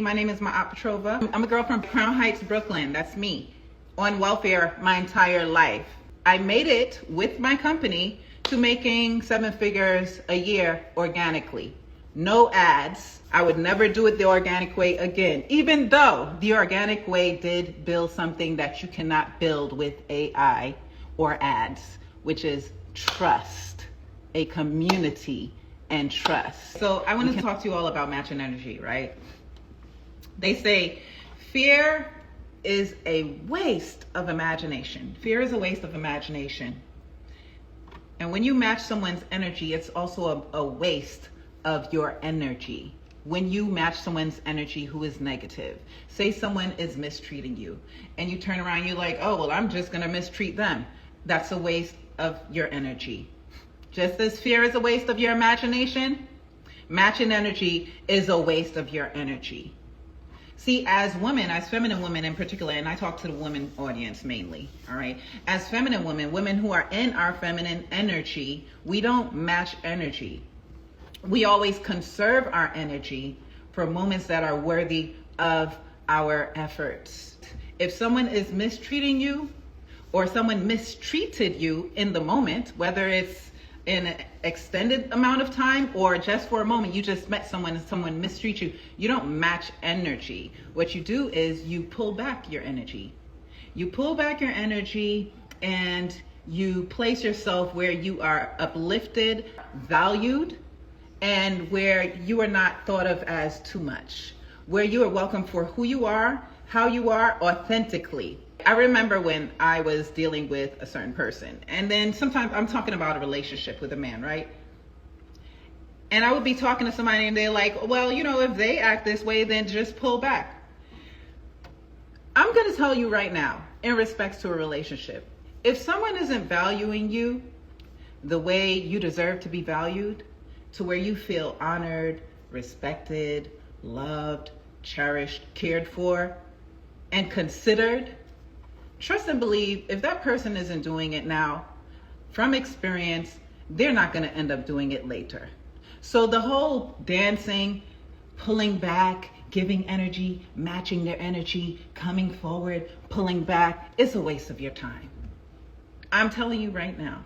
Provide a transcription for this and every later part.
My name is Ma'at Petrova. I'm a girl from Crown Heights, Brooklyn. That's me. On welfare my entire life. I made it with my company to making 7 figures a year organically. No ads. I would never do it the organic way again, even though the organic way did build something that you cannot build with AI or ads, which is trust, a community and trust. So I want to talk to you all about matching energy, right? They say fear is a waste of imagination. Fear is a waste of imagination. And when you match someone's energy, it's also a waste of your energy. When you match someone's energy who is negative, say someone is mistreating you and you turn around, you're like, oh, well, I'm just going to mistreat them. That's a waste of your energy. Just as fear is a waste of your imagination, matching energy is a waste of your energy. See, as women, as feminine women in particular, and I talk to the women audience mainly, all right? As feminine women, women who are in our feminine energy, we don't match energy. We always conserve our energy for moments that are worthy of our efforts. If someone is mistreating you or someone mistreated you in the moment, whether it's in an extended amount of time or just for a moment, you just met someone and someone mistreats you, you don't match energy. What you do is you pull back your energy. You pull back your energy and you place yourself where you are uplifted, valued, and where you are not thought of as too much, where you are welcome for who you are, how you are authentically. I remember when I was dealing with a certain person, and then sometimes I'm talking about a relationship with a man, right? And I would be talking to somebody and they're like, well, you know, if they act this way, then just pull back. I'm going to tell you right now, in respects to a relationship, if someone isn't valuing you the way you deserve to be valued, to where you feel honored, respected, loved, cherished, cared for, and considered, trust and believe if that person isn't doing it now, from experience, they're not going to end up doing it later. So the whole dancing, pulling back, giving energy, matching their energy, coming forward, pulling back, it's a waste of your time. I'm telling you right now,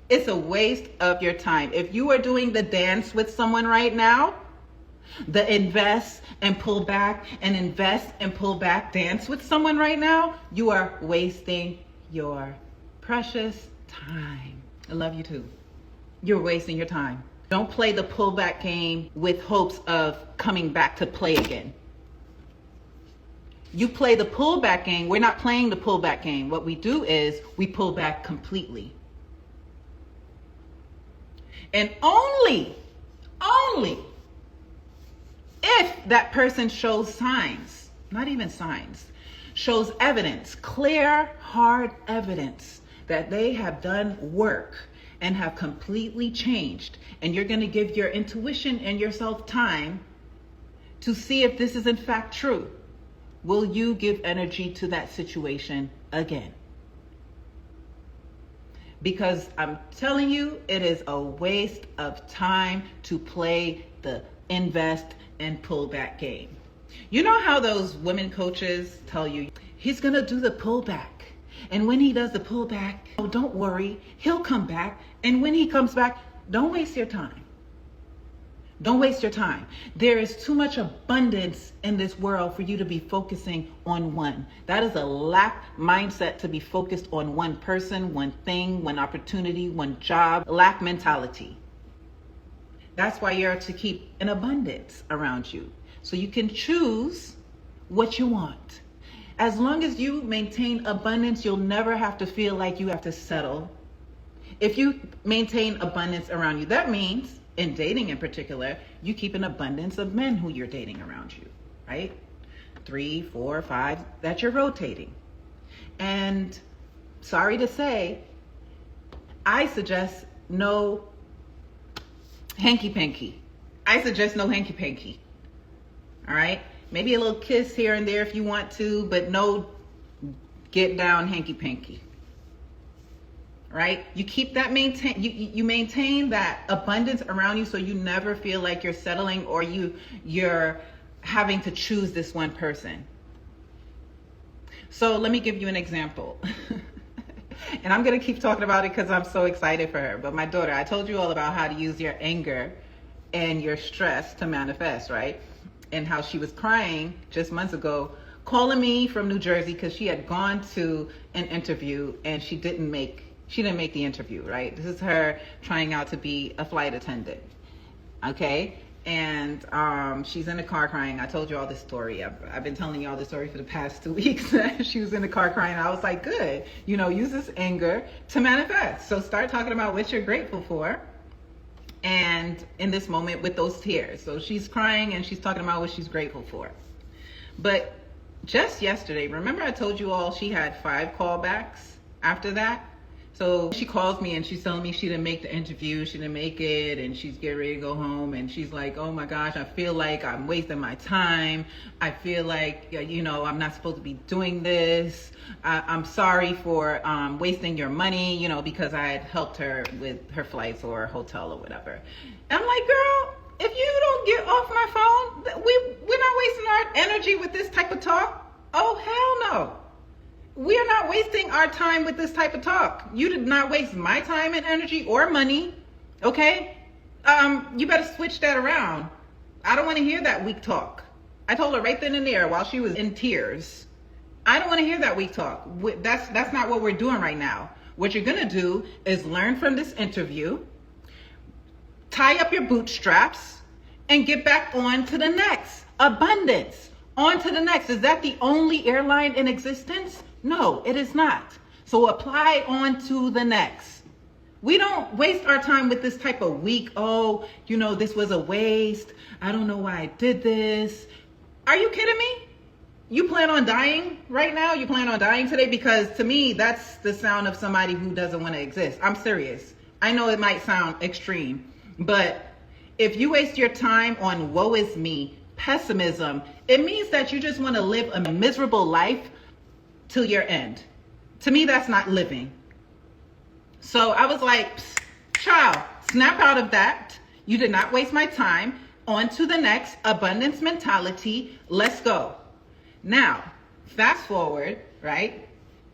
it's a waste of your time. If you are doing the dance with someone right now, the invest and pull back and invest and pull back dance with someone right now, you are wasting your precious time. I love you too. You're wasting your time. Don't play the pullback game with hopes of coming back to play again. You play the pullback game. We're not playing the pullback game. What we do is we pull back completely. And only if that person shows signs, not even signs, shows evidence, clear, hard evidence that they have done work and have completely changed, and you're going to give your intuition and yourself time to see if this is in fact true, will you give energy to that situation again? Because I'm telling you, it is a waste of time to play the invest and pull back game. You know how those women coaches tell you, he's gonna do the pullback. And when he does the pullback, oh, don't worry, he'll come back. And when he comes back, don't waste your time. Don't waste your time. There is too much abundance in this world for you to be focusing on one. That is a lack mindset, to be focused on one person, one thing, one opportunity, one job. Lack mentality. That's why you're to keep an abundance around you, so you can choose what you want. As long as you maintain abundance, you'll never have to feel like you have to settle. If you maintain abundance around you, that means, in dating in particular, you keep an abundance of men who you're dating around you, right? 3, 4, 5, that you're rotating. And sorry to say, I suggest no hanky-panky. I suggest no hanky-panky, all right? Maybe a little kiss here and there if you want to, but no get down hanky-panky. Right? You keep that you maintain that abundance around you, so you never feel like you're settling or you're having to choose this one person. So let me give you an example. And I'm going to keep talking about it because I'm so excited for her. But my daughter, I told you all about how to use your anger and your stress to manifest, right? And how she was crying just months ago, calling me from New Jersey because she had gone to an interview and she didn't make the interview, right? This is her trying out to be a flight attendant, okay? And she's in the car crying. I told you all this story. I've been telling you all this story for the past 2 weeks. She was in the car crying. I was like, good. Use this anger to manifest. So start talking about what you're grateful for. And in this moment with those tears. So she's crying and she's talking about what she's grateful for. But just yesterday, remember I told you all she had 5 callbacks after that? So she calls me and she's telling me she didn't make the interview, she didn't make it, and she's getting ready to go home. And she's like, oh my gosh, I feel like I'm wasting my time. I feel like, I'm not supposed to be doing this. I'm sorry for wasting your money, because I had helped her with her flights or hotel or whatever. And I'm like, girl, if you don't get off my phone, we're not wasting our energy with this type of talk. Oh, hell no. We are not wasting our time with this type of talk. You did not waste my time and energy or money, okay? You better switch that around. I don't want to hear that weak talk. I told her right then and there while she was in tears. I don't want to hear that weak talk. That's not what we're doing right now. What you're going to do is learn from this interview, tie up your bootstraps, and get back on to the next. Abundance. On to the next. Is that the only airline in existence? No, it is not. So apply on to the next. We don't waste our time with this type of weak, this was a waste. I don't know why I did this. Are you kidding me? You plan on dying right now? You plan on dying today? Because to me, that's the sound of somebody who doesn't want to exist. I'm serious. I know it might sound extreme, but if you waste your time on woe is me, pessimism, it means that you just want to live a miserable life till your end. To me, that's not living. So I was like, child, snap out of that. You did not waste my time. On to the next. Abundance mentality. Let's go. Now, fast forward, right?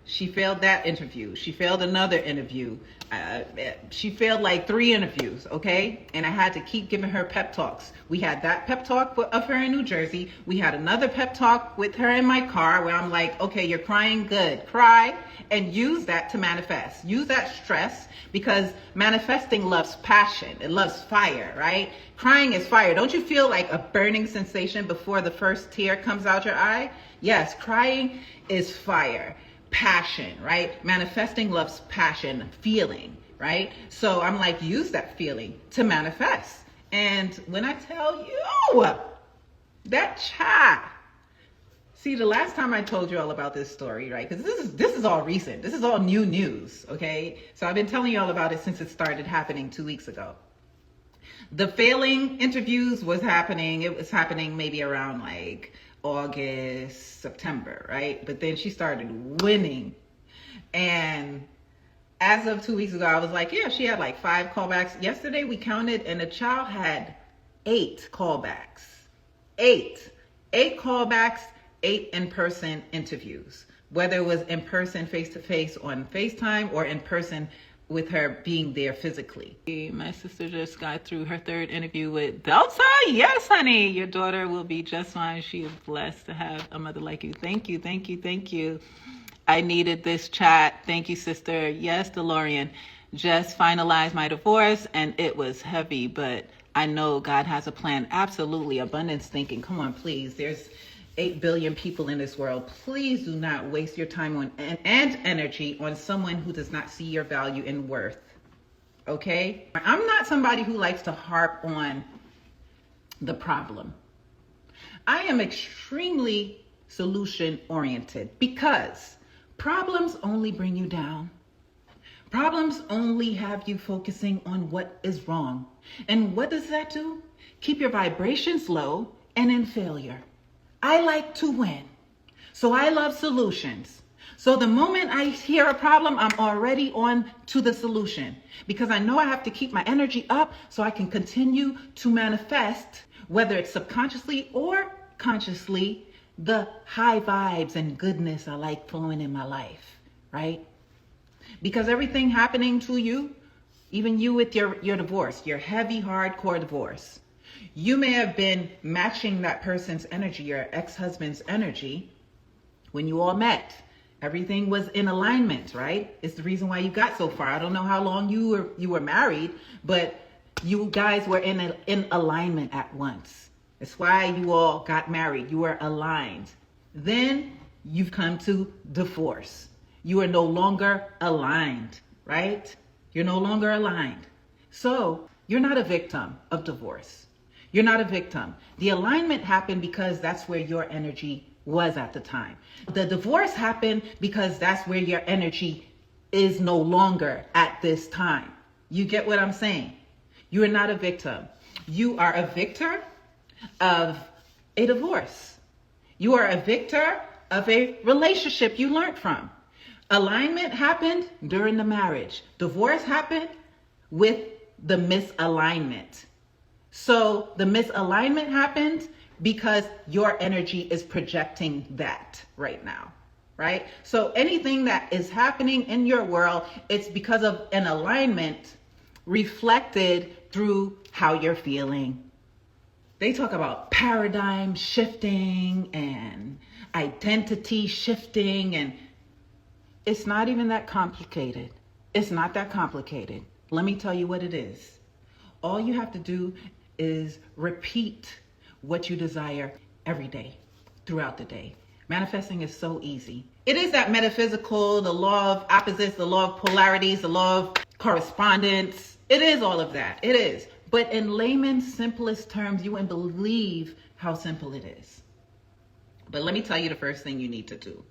She failed that interview. She failed another interview. She failed like 3 interviews, okay? And I had to keep giving her pep talks. We had that pep talk of her in New Jersey. We had another pep talk with her in my car where I'm like, okay, you're crying, good. Cry and use that to manifest. Use that stress because manifesting loves passion. It loves fire, right? Crying is fire. Don't you feel like a burning sensation before the first tear comes out your eye? Yes, crying is fire. Passion, right? Manifesting loves passion, feeling, right? So I'm like, use that feeling to manifest. And when I tell you that child, see, the last time I told you all about this story, right? Because this is all recent. This is all new news, okay? So I've been telling you all about it since it started happening 2 weeks ago. The failing interviews was happening. It was happening maybe around like August, September, right? But then she started winning. And as of 2 weeks ago, I was like, yeah, she had like 5 callbacks. Yesterday we counted and the child had 8 callbacks. 8 callbacks, 8 in-person interviews. Whether it was in person, face-to-face on FaceTime or in person with her being there physically. My sister just got through her 3rd interview with Delta. Yes, honey, your daughter will be just fine. She is blessed to have a mother like you. Thank you, thank you, thank you. I needed this chat. Thank you, sister. Yes, DeLorean. Just finalized my divorce and it was heavy, but I know God has a plan. Absolutely. Abundance thinking. Come on, please. There's 8 billion people in this world. Please do not waste your time on and energy on someone who does not see your value and worth. Okay? I'm not somebody who likes to harp on the problem. I am extremely solution oriented because problems only bring you down. Problems only have you focusing on what is wrong. And what does that do? Keep your vibrations low and in failure. I like to win. So I love solutions. So the moment I hear a problem, I'm already on to the solution because I know I have to keep my energy up so I can continue to manifest, whether it's subconsciously or subconsciously, the high vibes and goodness are like flowing in my life, right? Because everything happening to you, even you with your divorce, your heavy, hardcore divorce, you may have been matching that person's energy, your ex-husband's energy, when you all met. Everything was in alignment, right? It's the reason why you got so far. I don't know how long you were married, but you guys were in alignment at once. It's why you all got married. You were aligned. Then you've come to divorce. You are no longer aligned, right? You're no longer aligned. So you're not a victim of divorce. You're not a victim. The alignment happened because that's where your energy was at the time. The divorce happened because that's where your energy is no longer at this time. You get what I'm saying? You are not a victim. You are a victor of a divorce. You are a victor of a relationship you learned from. Alignment happened during the marriage. Divorce happened with the misalignment. So the misalignment happened because your energy is projecting that right now, right? So anything that is happening in your world, it's because of an alignment reflected through how you're feeling. They talk about paradigm shifting and identity shifting, and it's not even that complicated. It's not that complicated. Let me tell you what it is. All you have to do is repeat what you desire every day, throughout the day. Manifesting is so easy. It is that metaphysical, the law of opposites, the law of polarities, the law of correspondence. It is all of that. It is. But in layman's simplest terms, you wouldn't believe how simple it is. But let me tell you the first thing you need to do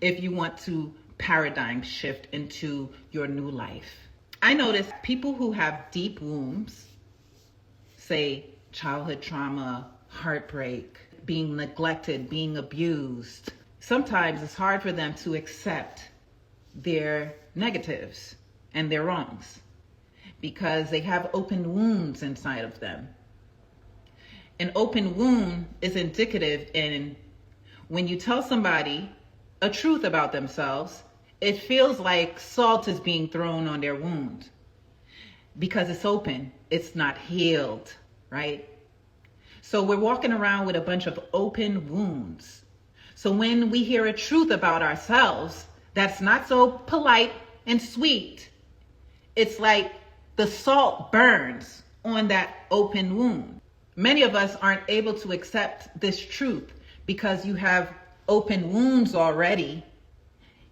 if you want to paradigm shift into your new life. I notice people who have deep wounds, say childhood trauma, heartbreak, being neglected, being abused, sometimes it's hard for them to accept their negatives and their wrongs because they have open wounds inside of them. An open wound is indicative in when you tell somebody a truth about themselves, it feels like salt is being thrown on their wound because it's open, it's not healed, right? So we're walking around with a bunch of open wounds. So when we hear a truth about ourselves that's not so polite and sweet, it's like the salt burns on that open wound. Many of us aren't able to accept this truth because you have open wounds already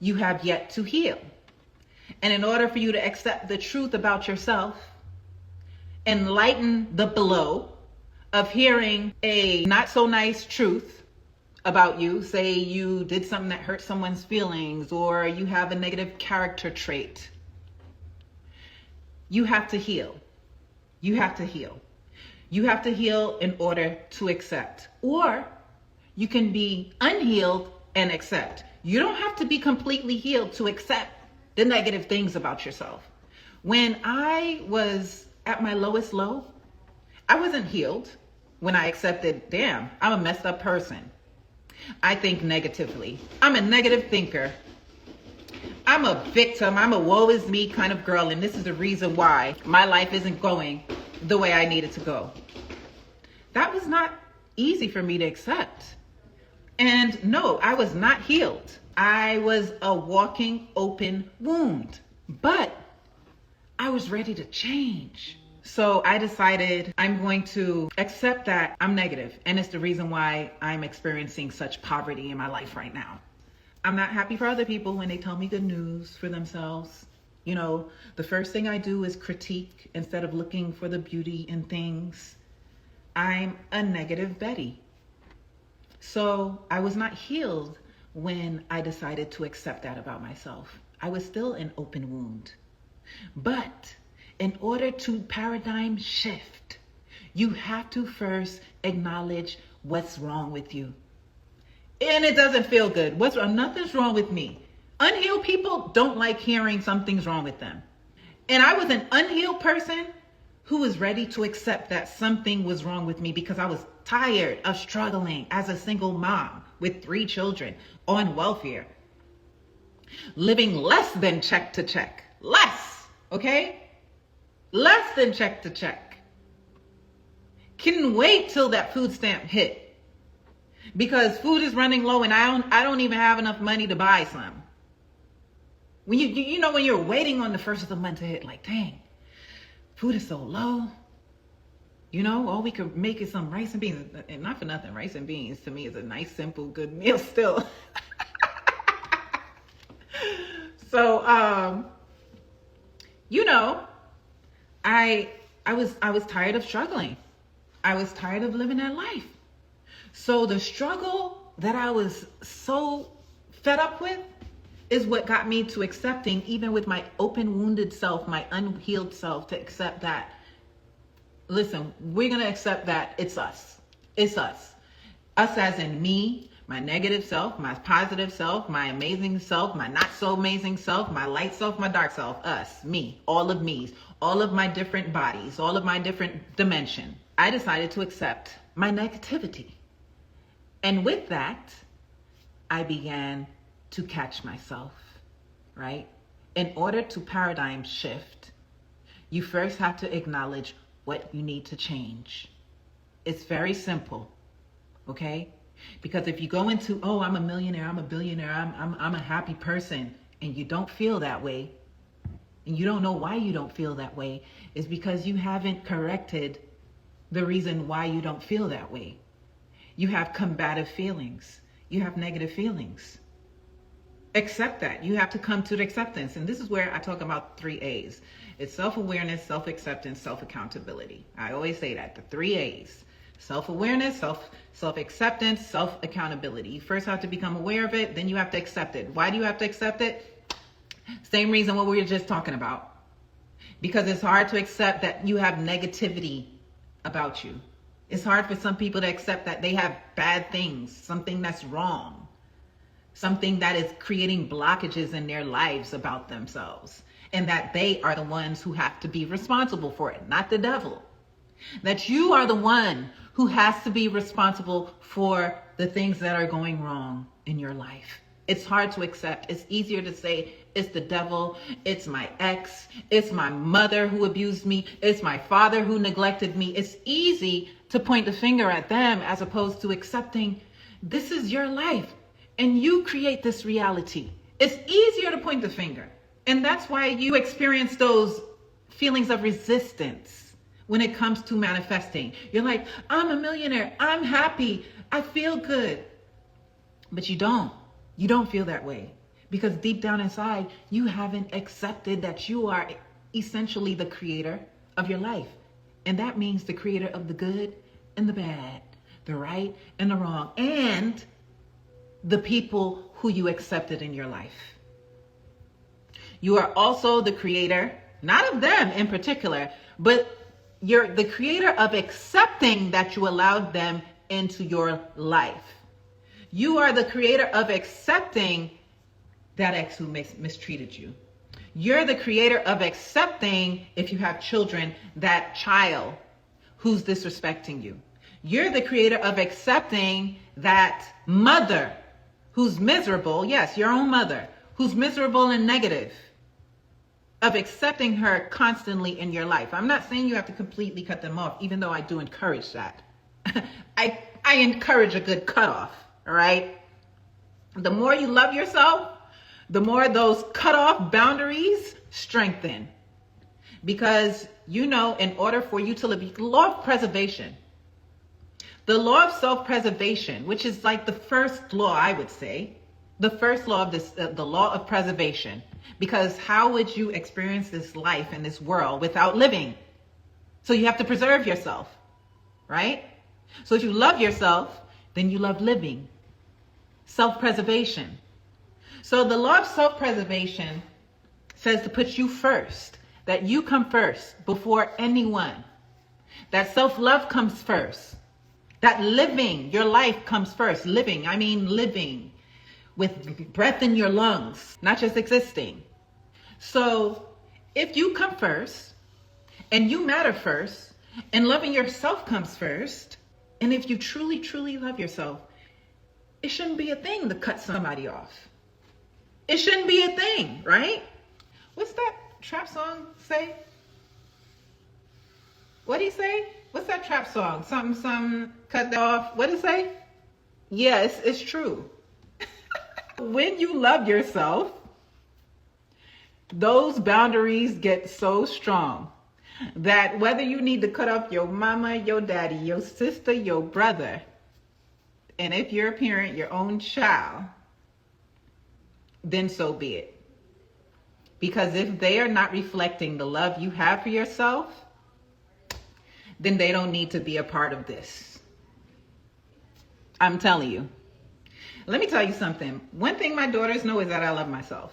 you have yet to heal. And in order for you to accept the truth about yourself and lighten the blow of hearing a not so nice truth about you, say you did something that hurt someone's feelings or you have a negative character trait, you have to heal. You have to heal. You have to heal in order to accept. Or you can be unhealed and accept. You don't have to be completely healed to accept the negative things about yourself. When I was at my lowest low, I wasn't healed when I accepted, damn, I'm a messed up person. I think negatively. I'm a negative thinker. I'm a victim. I'm a woe is me kind of girl. And this is the reason why my life isn't going the way I need it to go. That was not easy for me to accept. And no, I was not healed. I was a walking open wound, but I was ready to change. So I decided I'm going to accept that I'm negative. And it's the reason why I'm experiencing such poverty in my life right now. I'm not happy for other people when they tell me good news for themselves. You know, the first thing I do is critique instead of looking for the beauty in things. I'm a negative Betty. So I was not healed when I decided to accept that about myself. I was still an open wound. But in order to paradigm shift, you have to first acknowledge what's wrong with you. And it doesn't feel good. What's wrong? Nothing's wrong with me. Unhealed people don't like hearing something's wrong with them. And I was an unhealed person who was ready to accept that something was wrong with me because I was tired of struggling as a single mom with 3 children on welfare, living less than check to check. Less, okay? Less than check to check. Couldn't wait till that food stamp hit because food is running low and I don't even have enough money to buy some. When you know when you're waiting on the first of the month to hit, like, dang, food is so low. You know, all we could make is some rice and beans. And not for nothing, rice and beans to me is a nice, simple, good meal still. So, you know, I was tired of struggling. I was tired of living that life. So the struggle that I was so fed up with is what got me to accepting, even with my open, wounded self, my unhealed self, to accept that, listen, we're going to accept that it's us. It's us. Us as in me, my negative self, my positive self, my amazing self, my not so amazing self, my light self, my dark self, us, me, all of me's, all of my different bodies, all of my different dimension. I decided to accept my negativity. And with that, I began to catch myself, right? In order to paradigm shift, you first have to acknowledge what you need to change. It's very simple, okay? Because if you go into, oh, I'm a millionaire, I'm a billionaire, I'm a happy person, and you don't feel that way, and you don't know why you don't feel that way, is because you haven't corrected the reason why you don't feel that way. You have combative feelings. You have negative feelings. Accept that. You have to come to the acceptance. And this is where I talk about 3 A's. It's self-awareness, self-acceptance, self-accountability. I always say that, the 3 A's. Self-awareness, self-acceptance, self-accountability. You first have to become aware of it, then you have to accept it. Why do you have to accept it? Same reason what we were just talking about. Because it's hard to accept that you have negativity about you. It's hard for some people to accept that they have bad things, something that's wrong, something that is creating blockages in their lives about themselves, and that they are the ones who have to be responsible for it, not the devil. That you are the one who has to be responsible for the things that are going wrong in your life. It's hard to accept. It's easier to say it's the devil, it's my ex, it's my mother who abused me, it's my father who neglected me. It's easy to point the finger at them as opposed to accepting this is your life and you create this reality. It's easier to point the finger. And that's why you experience those feelings of resistance when it comes to manifesting. You're like, I'm a millionaire, I'm happy, I feel good. But you don't feel that way because deep down inside, you haven't accepted that you are essentially the creator of your life. And that means the creator of the good and the bad, the right and the wrong, and the people who you accepted in your life. You are also the creator, not of them in particular, but you're the creator of accepting that you allowed them into your life. You are the creator of accepting that ex who mistreated you. You're the creator of accepting, if you have children, that child who's disrespecting you. You're the creator of accepting that mother who's miserable, yes, your own mother, who's miserable and negative, of accepting her constantly in your life. I'm not saying you have to completely cut them off, even though I do encourage that. I encourage a good cutoff, all right? The more you love yourself, the more those cutoff boundaries strengthen. Because, you know, in order for you to live, law of preservation, the law of self-preservation, which is like the first law, I would say, the first law of this, the law of preservation. Because how would you experience this life in this world without living? So you have to preserve yourself, right? So if you love yourself, then you love living. Self-preservation. So the law of self-preservation says to put you first, that you come first before anyone, that self-love comes first, that living your life comes first. Living, I mean living with breath in your lungs, not just existing. So if you come first and you matter first, and loving yourself comes first, and if you truly, truly love yourself, it shouldn't be a thing to cut somebody off. It shouldn't be a thing, right? What's that trap song say? What'd he say? What's that trap song? Something, cut that off. What'd it say? Yes, it's true. When you love yourself, those boundaries get so strong that whether you need to cut off your mama, your daddy, your sister, your brother, and if you're a parent, your own child, then so be it. Because if they are not reflecting the love you have for yourself, then they don't need to be a part of this. I'm telling you. Let me tell you something. One thing my daughters know is that I love myself.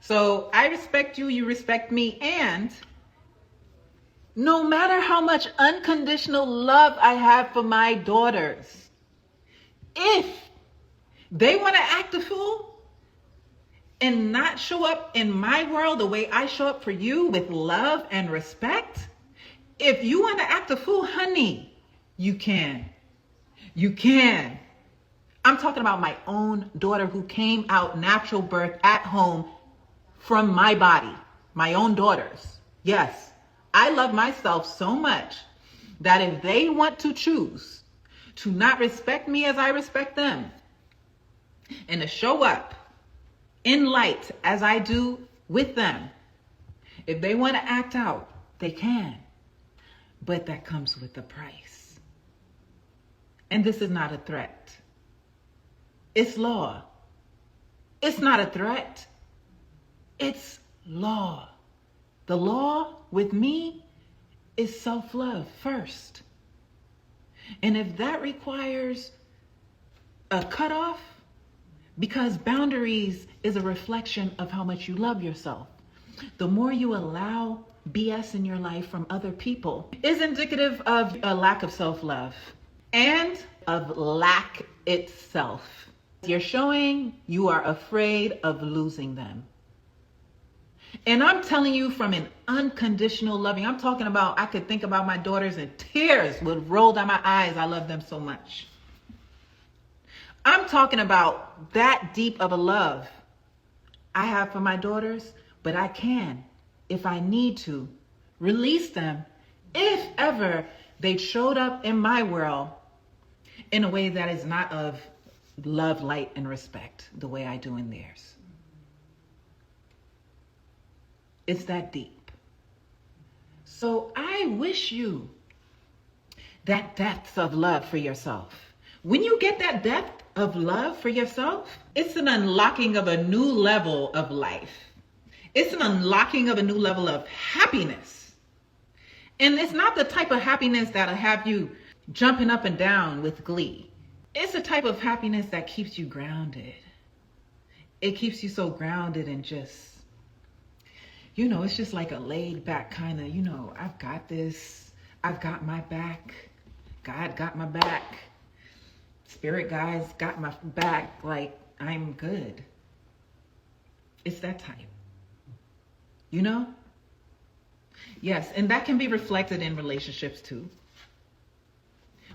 So I respect you, you respect me, and no matter how much unconditional love I have for my daughters, if they want to act a fool and not show up in my world the way I show up for you with love and respect, if you want to act a fool, honey, you can. You can. I'm talking about my own daughter who came out natural birth at home from my body. My own daughters. Yes, I love myself so much that if they want to choose to not respect me as I respect them and to show up in light as I do with them, if they want to act out, they can. But that comes with a price. And this is not a threat. It's law. It's not a threat. It's law. The law with me is self-love first. And if that requires a cutoff, because boundaries is a reflection of how much you love yourself. The more you allow BS in your life from other people is indicative of a lack of self-love and of lack itself. You're showing you are afraid of losing them. And I'm telling you from an unconditional loving, I'm talking about, I could think about my daughters and tears would roll down my eyes. I love them so much. I'm talking about that deep of a love I have for my daughters, but I can, if I need to, release them if ever they showed up in my world in a way that is not of love, light, and respect the way I do in theirs. It's that deep. So I wish you that depth of love for yourself. When you get that depth of love for yourself, it's an unlocking of a new level of life. It's an unlocking of a new level of happiness. And it's not the type of happiness that'll have you jumping up and down with glee. It's a type of happiness that keeps you grounded. It keeps you so grounded and just, it's just like a laid back kind of, I've got this. I've got my back. God got my back. Spirit guides got my back. Like, I'm good. It's that type. Yes, and that can be reflected in relationships too.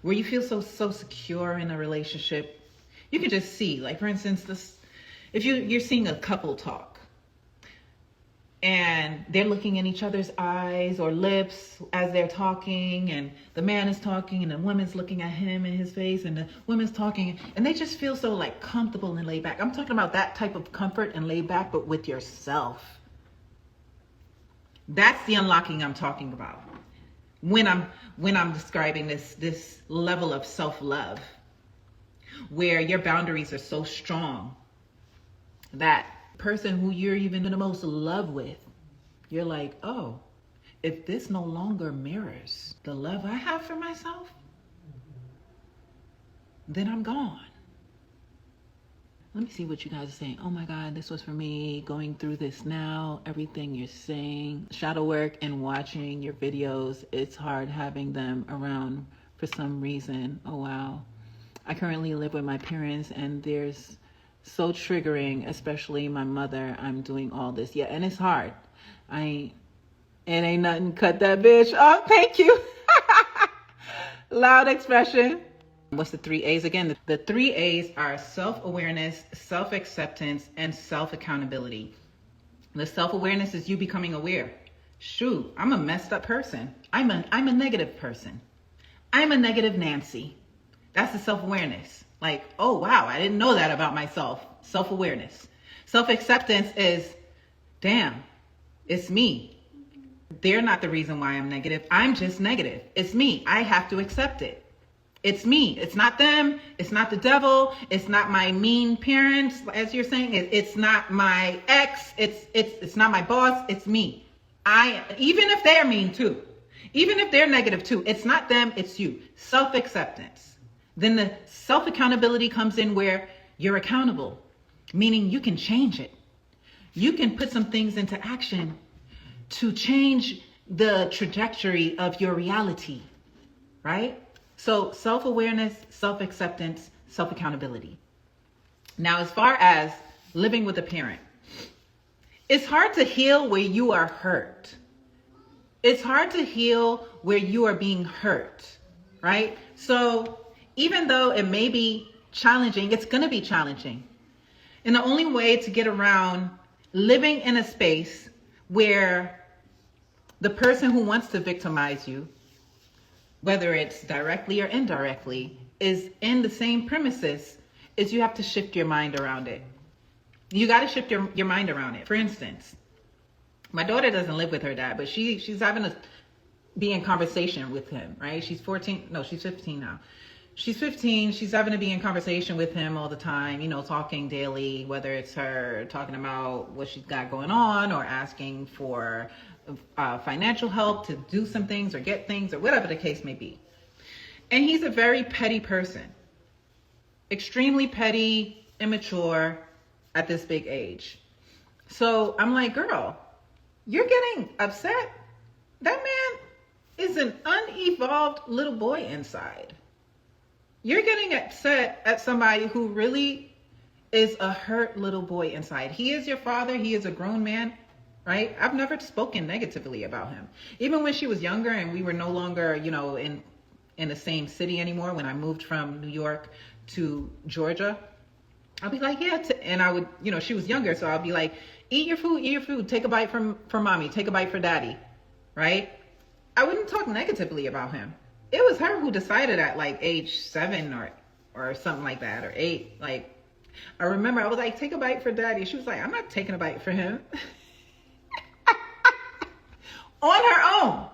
Where you feel so secure in a relationship, you can just see, like for instance, if you're seeing a couple talk and they're looking in each other's eyes or lips as they're talking, and the man is talking and the woman's looking at him in his face and the woman's talking, and they just feel so like comfortable and laid back. I'm talking about that type of comfort and laid back, but with yourself. That's the unlocking I'm talking about. When I'm describing this level of self-love, where your boundaries are so strong that person who you're even in the most love with, you're like, oh, if this no longer mirrors the love I have for myself, then I'm gone. Let me see what you guys are saying. Oh my God, this was for me, going through this now, everything you're saying. Shadow work and watching your videos, it's hard having them around for some reason. Oh wow. I currently live with my parents and there's so triggering, especially my mother. I'm doing all this. Yeah, and it's hard. And ain't nothing cut that bitch. Oh, thank you. Loud expression. What's the 3 A's again? The 3 A's are self-awareness, self-acceptance, and self-accountability. The self-awareness is you becoming aware. Shoot, I'm a messed up person. I'm a negative person. I'm a negative Nancy. That's the self-awareness. Like, oh wow, I didn't know that about myself. Self-awareness. Self-acceptance is, damn, it's me. They're not the reason why I'm negative. I'm just negative. It's me. I have to accept it. It's me. It's not them. It's not the devil. It's not my mean parents, as you're saying. It's not my ex. It's not my boss. It's me. Even if they're mean too, even if they're negative too, it's not them. It's you. Self-acceptance. Then the self-accountability comes in where you're accountable, meaning you can change it. You can put some things into action to change the trajectory of your reality, right? So self-awareness, self-acceptance, self-accountability. Now, as far as living with a parent, it's hard to heal where you are hurt. It's hard to heal where you are being hurt, right? So even though it may be challenging, it's going to be challenging. And the only way to get around living in a space where the person who wants to victimize you, whether it's directly or indirectly, is in the same premises, is you have to shift your mind around it. You got to shift your mind around it. For instance, my daughter doesn't live with her dad, but she's having to be in conversation with him, right? She's 14. No, she's 15 now. She's 15. She's having to be in conversation with him all the time, you know, talking daily, whether it's her talking about what she's got going on or asking for financial help to do some things or get things or whatever the case may be. And he's a very petty person, extremely petty, immature at this big age. So I'm like, girl, you're getting upset. That man is an unevolved little boy inside. You're getting upset at somebody who really is a hurt little boy inside. He is your father. He is a grown man, right? I've never spoken negatively about him. Even when she was younger and we were no longer, you know, in the same city anymore, when I moved from New York to Georgia, I'll be like, yeah. And I would, you know, she was younger. So I'll be like, eat your food. Take a bite from mommy. Take a bite for daddy, right? I wouldn't talk negatively about him. It was her who decided at like age 7 or something like that, or 8. Like, I remember I was like, take a bite for daddy. She was like, I'm not taking a bite for him. On her own.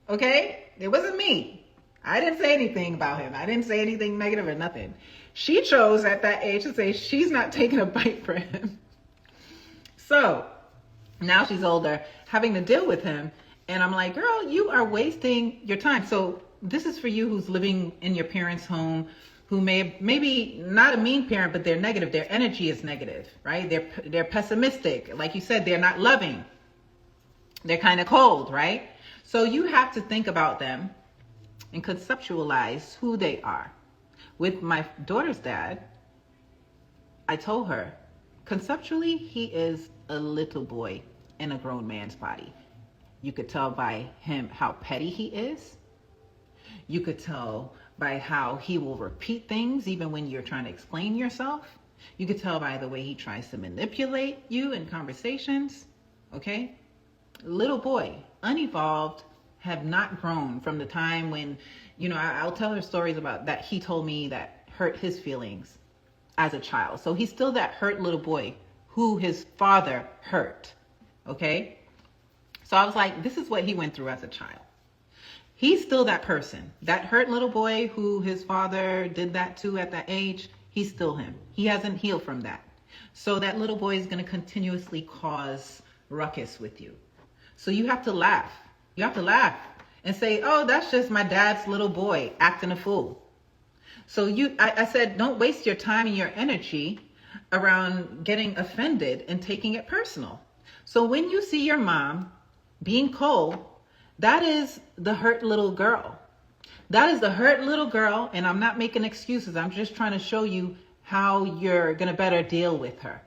Okay? It wasn't me. I didn't say anything about him. I didn't say anything negative or nothing. She chose at that age to say she's not taking a bite for him. So now she's older, having to deal with him. And I'm like, girl, you are wasting your time. So this is for you who's living in your parents' home, who maybe not a mean parent, but they're negative. Their energy is negative, right? They're pessimistic. Like you said, they're not loving. They're kind of cold, right? So you have to think about them and conceptualize who they are. With my daughter's dad, I told her, conceptually, he is a little boy in a grown man's body. You could tell by him how petty he is. You could tell by how he will repeat things even when you're trying to explain yourself. You could tell by the way he tries to manipulate you in conversations. Okay? Little boy, unevolved, have not grown from the time when, you know, I'll tell her stories about that he told me that hurt his feelings as a child. So he's still that hurt little boy who his father hurt. Okay? So I was like, this is what he went through as a child. He's still that person, that hurt little boy who his father did that to at that age. He's still him. He hasn't healed from that. So that little boy is going to continuously cause ruckus with you. So you have to laugh. You have to laugh and say, oh, that's just my dad's little boy acting a fool. So I said, don't waste your time and your energy around getting offended and taking it personal. So when you see your mom being cold, that is the hurt little girl. That is the hurt little girl, and I'm not making excuses. I'm just trying to show you how you're going to better deal with her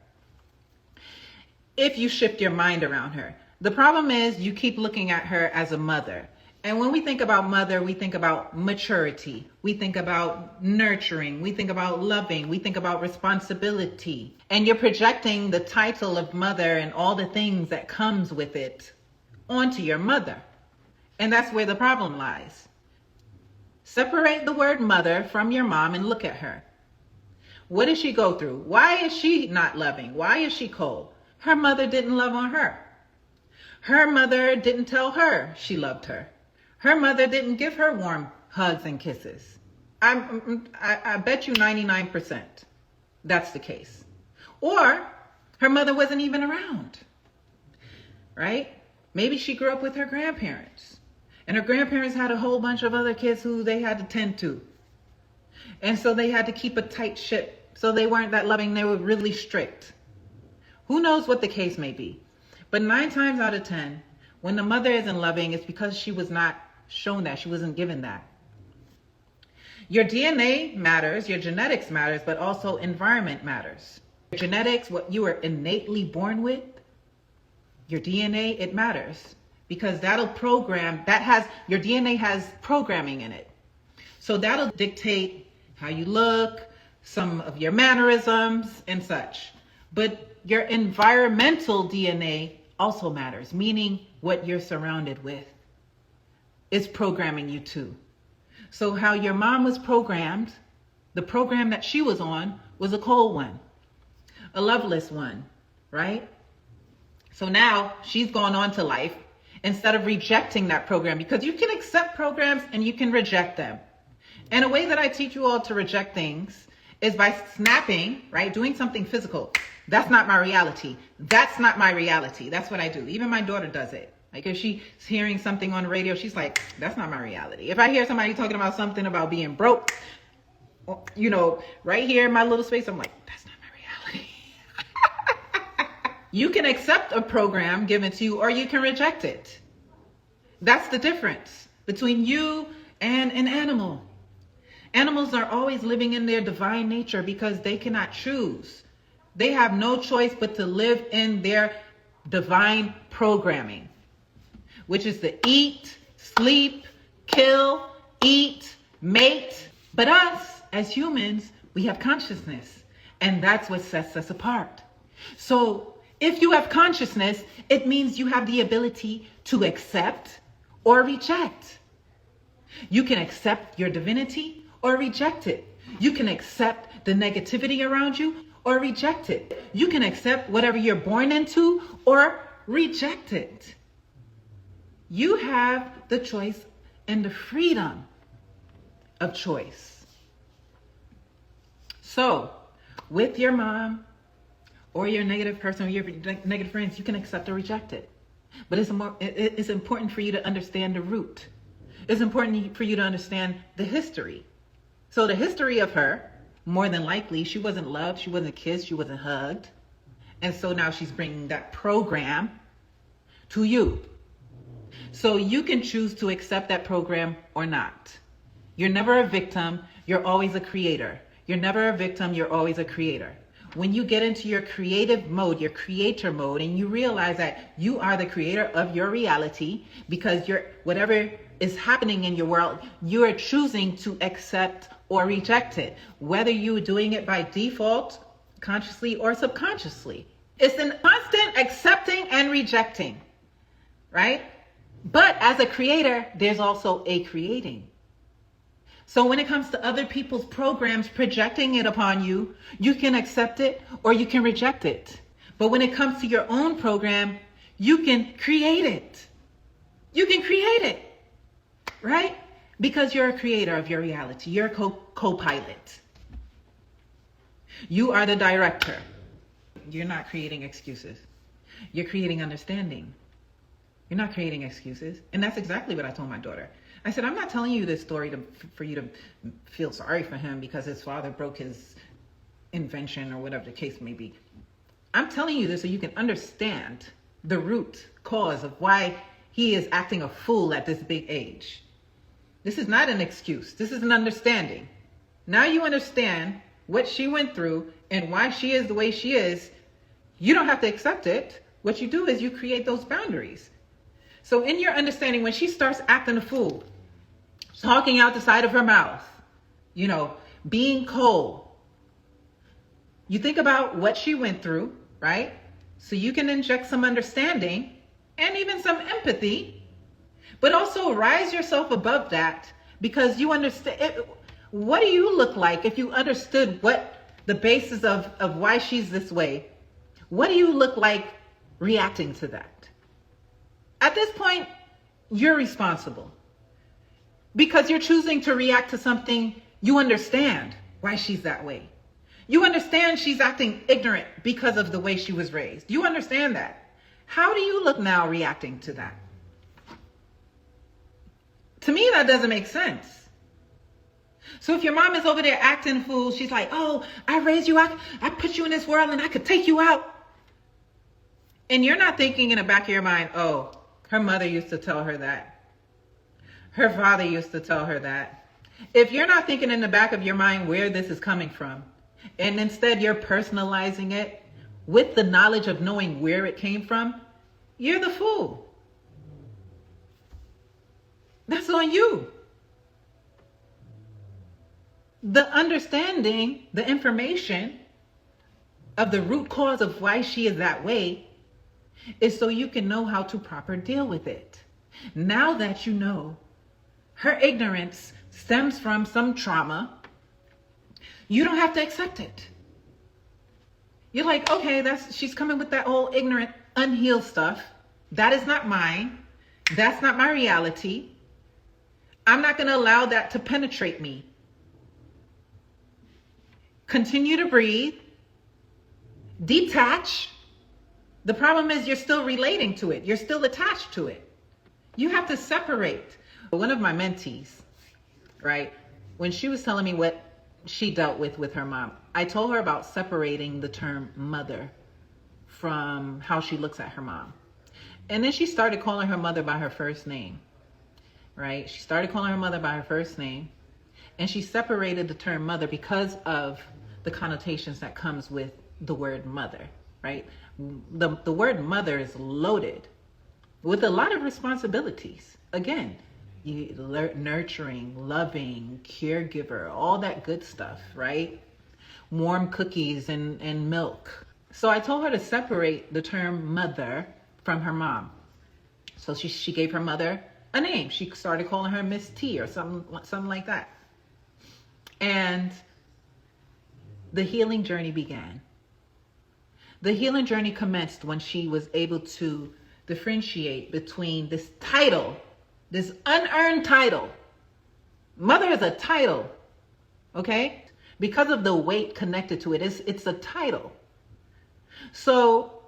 if you shift your mind around her. The problem is you keep looking at her as a mother. And when we think about mother, we think about maturity. We think about nurturing. We think about loving. We think about responsibility. And you're projecting the title of mother and all the things that comes with it onto your mother. And that's where the problem lies. Separate the word mother from your mom and look at her. What did she go through? Why is she not loving? Why is she cold? Her mother didn't love on her. Her mother didn't tell her she loved her. Her mother didn't give her warm hugs and kisses. I bet you 99% that's the case. Or her mother wasn't even around, right? Maybe she grew up with her grandparents, and her grandparents had a whole bunch of other kids who they had to tend to. And so they had to keep a tight ship. So they weren't that loving. They were really strict. Who knows what the case may be? But 9 times out of 10, when the mother isn't loving, it's because she was not shown that. She wasn't given that. Your DNA matters, your genetics matters, but also environment matters. Your genetics, what you are innately born with, your DNA, it matters. Because that'll program, your DNA has programming in it. So that'll dictate how you look, some of your mannerisms and such. But your environmental DNA also matters, meaning what you're surrounded with is programming you too. So how your mom was programmed, the program that she was on was a cold one, a loveless one, right? So now she's gone on to life instead of rejecting that program, because you can accept programs and you can reject them. And a way that I teach you all to reject things is by snapping, right? Doing something physical. That's not my reality. That's not my reality. That's what I do. Even my daughter does it. Like if she's hearing something on the radio, she's like, that's not my reality. If I hear somebody talking about something about being broke, you know, right here in my little space, I'm like, that's not my reality. You can accept a program given to you or you can reject it. That's the difference between you and an animal. Animals are always living in their divine nature because they cannot choose. They have no choice but to live in their divine programming, which is to eat, sleep, kill, eat, mate. But us, as humans, we have consciousness, and that's what sets us apart. So if you have consciousness, it means you have the ability to accept or reject. You can accept your divinity or reject it. You can accept the negativity around you or reject it. You can accept whatever you're born into or reject it. You have the choice and the freedom of choice. So, with your mom or your negative person or your negative friends, you can accept or reject it. But it's important for you to understand the root. It's important for you to understand the history. So the history of her, more than likely, she wasn't loved, she wasn't kissed, she wasn't hugged. And so now she's bringing that program to you. So you can choose to accept that program or not. You're never a victim, you're always a creator. You're never a victim, you're always a creator. When you get into your creative mode, your creator mode, and you realize that you are the creator of your reality because whatever is happening in your world, you are choosing to accept or reject it, whether you're doing it by default, consciously or subconsciously. It's a constant accepting and rejecting, right? But as a creator, there's also a creating. So when it comes to other people's programs projecting it upon you, you can accept it or you can reject it. But when it comes to your own program, you can create it. You can create it, right? Because you're a creator of your reality. You're a co-pilot. You are the director. You're not creating excuses. You're creating understanding. You're not creating excuses. And that's exactly what I told my daughter. I said, I'm not telling you this story for you to feel sorry for him because his father broke his invention or whatever the case may be. I'm telling you this so you can understand the root cause of why he is acting a fool at this big age. This is not an excuse. This is an understanding. Now you understand what she went through and why she is the way she is. You don't have to accept it what you do is you create those boundaries. So in your understanding, when she starts acting a fool, talking out the side of her mouth, being cold, you think about what she went through, right? So you can inject some understanding and even some empathy, but also rise yourself above that, because you understand. What do you look like if you understood what the basis of why she's this way? What do you look like reacting to that? At this point, you're responsible, because you're choosing to react to something you understand why she's that way. You understand she's acting ignorant because of the way she was raised. You understand that. How do you look now reacting to that? To me, that doesn't make sense. So if your mom is over there acting a fool, she's like, oh, I raised you, I put you in this world and I could take you out. And you're not thinking in the back of your mind, oh, her mother used to tell her that. Her father used to tell her that. If you're not thinking in the back of your mind where this is coming from, and instead you're personalizing it with the knowledge of knowing where it came from, you're the fool. That's on you. The understanding, the information of the root cause of why she is that way is so you can know how to proper deal with it. Now that you know her ignorance stems from some trauma, you don't have to accept it. You're like, okay, she's coming with that old ignorant, unhealed stuff. That is not mine. That's not my reality. I'm not going to allow that to penetrate me. Continue to breathe. Detach. The problem is you're still relating to it. You're still attached to it. You have to separate. One of my mentees, right, when she was telling me what she dealt with her mom, I told her about separating the term mother from how she looks at her mom. And then she started calling her mother by her first name, right? She started calling her mother by her first name, and she separated the term mother because of the connotations that comes with the word mother, right? The word mother is loaded with a lot of responsibilities. Again, nurturing, loving, caregiver, all that good stuff, right? Warm cookies and milk. So I told her to separate the term mother from her mom. So she gave her mother a name. She started calling her Miss T or something like that. And the healing journey began. The healing journey commenced when she was able to differentiate between this title, this unearned title. Mother is a title, okay? Because of the weight connected to it, it's a title. So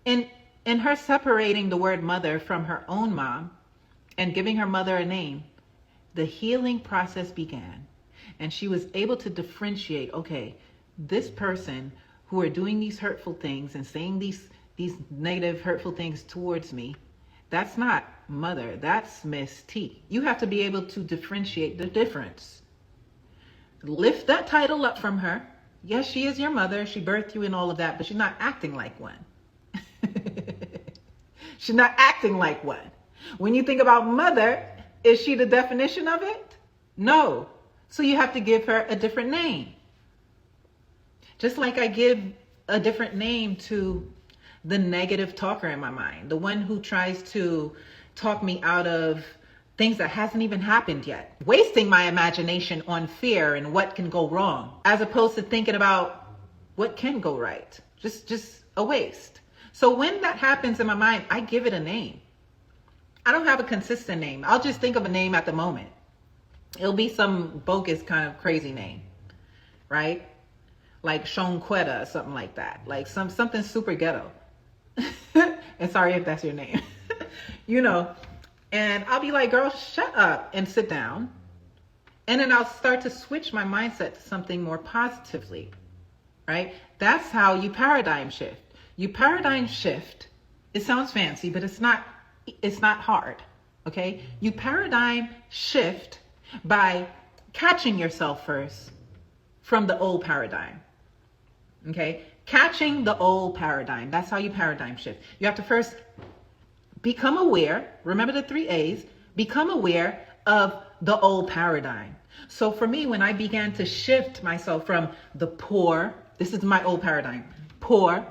in her separating the word mother from her own mom and giving her mother a name, the healing process began. And she was able to differentiate, okay, this person who are doing these hurtful things and saying these negative, hurtful things towards me, that's not mother, that's Miss T. You have to be able to differentiate the difference. Lift that title up from her. Yes, she is your mother. She birthed you and all of that, but she's not acting like one. She's not acting like one. When you think about mother, is she the definition of it? No. So you have to give her a different name. Just like I give a different name to the negative talker in my mind, the one who tries to talk me out of things that hasn't even happened yet, wasting my imagination on fear and what can go wrong, as opposed to thinking about what can go right. Just a waste. So when that happens in my mind, I give it a name. I don't have a consistent name. I'll just think of a name at the moment. It'll be some bogus kind of crazy name, right? Like Shonquetta or something like that. Like something super ghetto. And sorry if that's your name. And I'll be like, girl, shut up and sit down. And then I'll start to switch my mindset to something more positively, right? That's how you paradigm shift. You paradigm shift. It sounds fancy, but it's not hard, okay? You paradigm shift by catching yourself first from the old paradigm. Okay? Catching the old paradigm. That's how you paradigm shift. You have to first become aware. Remember the 3 A's. Become aware of the old paradigm. So for me, when I began to shift myself from the poor, this is my old paradigm, poor,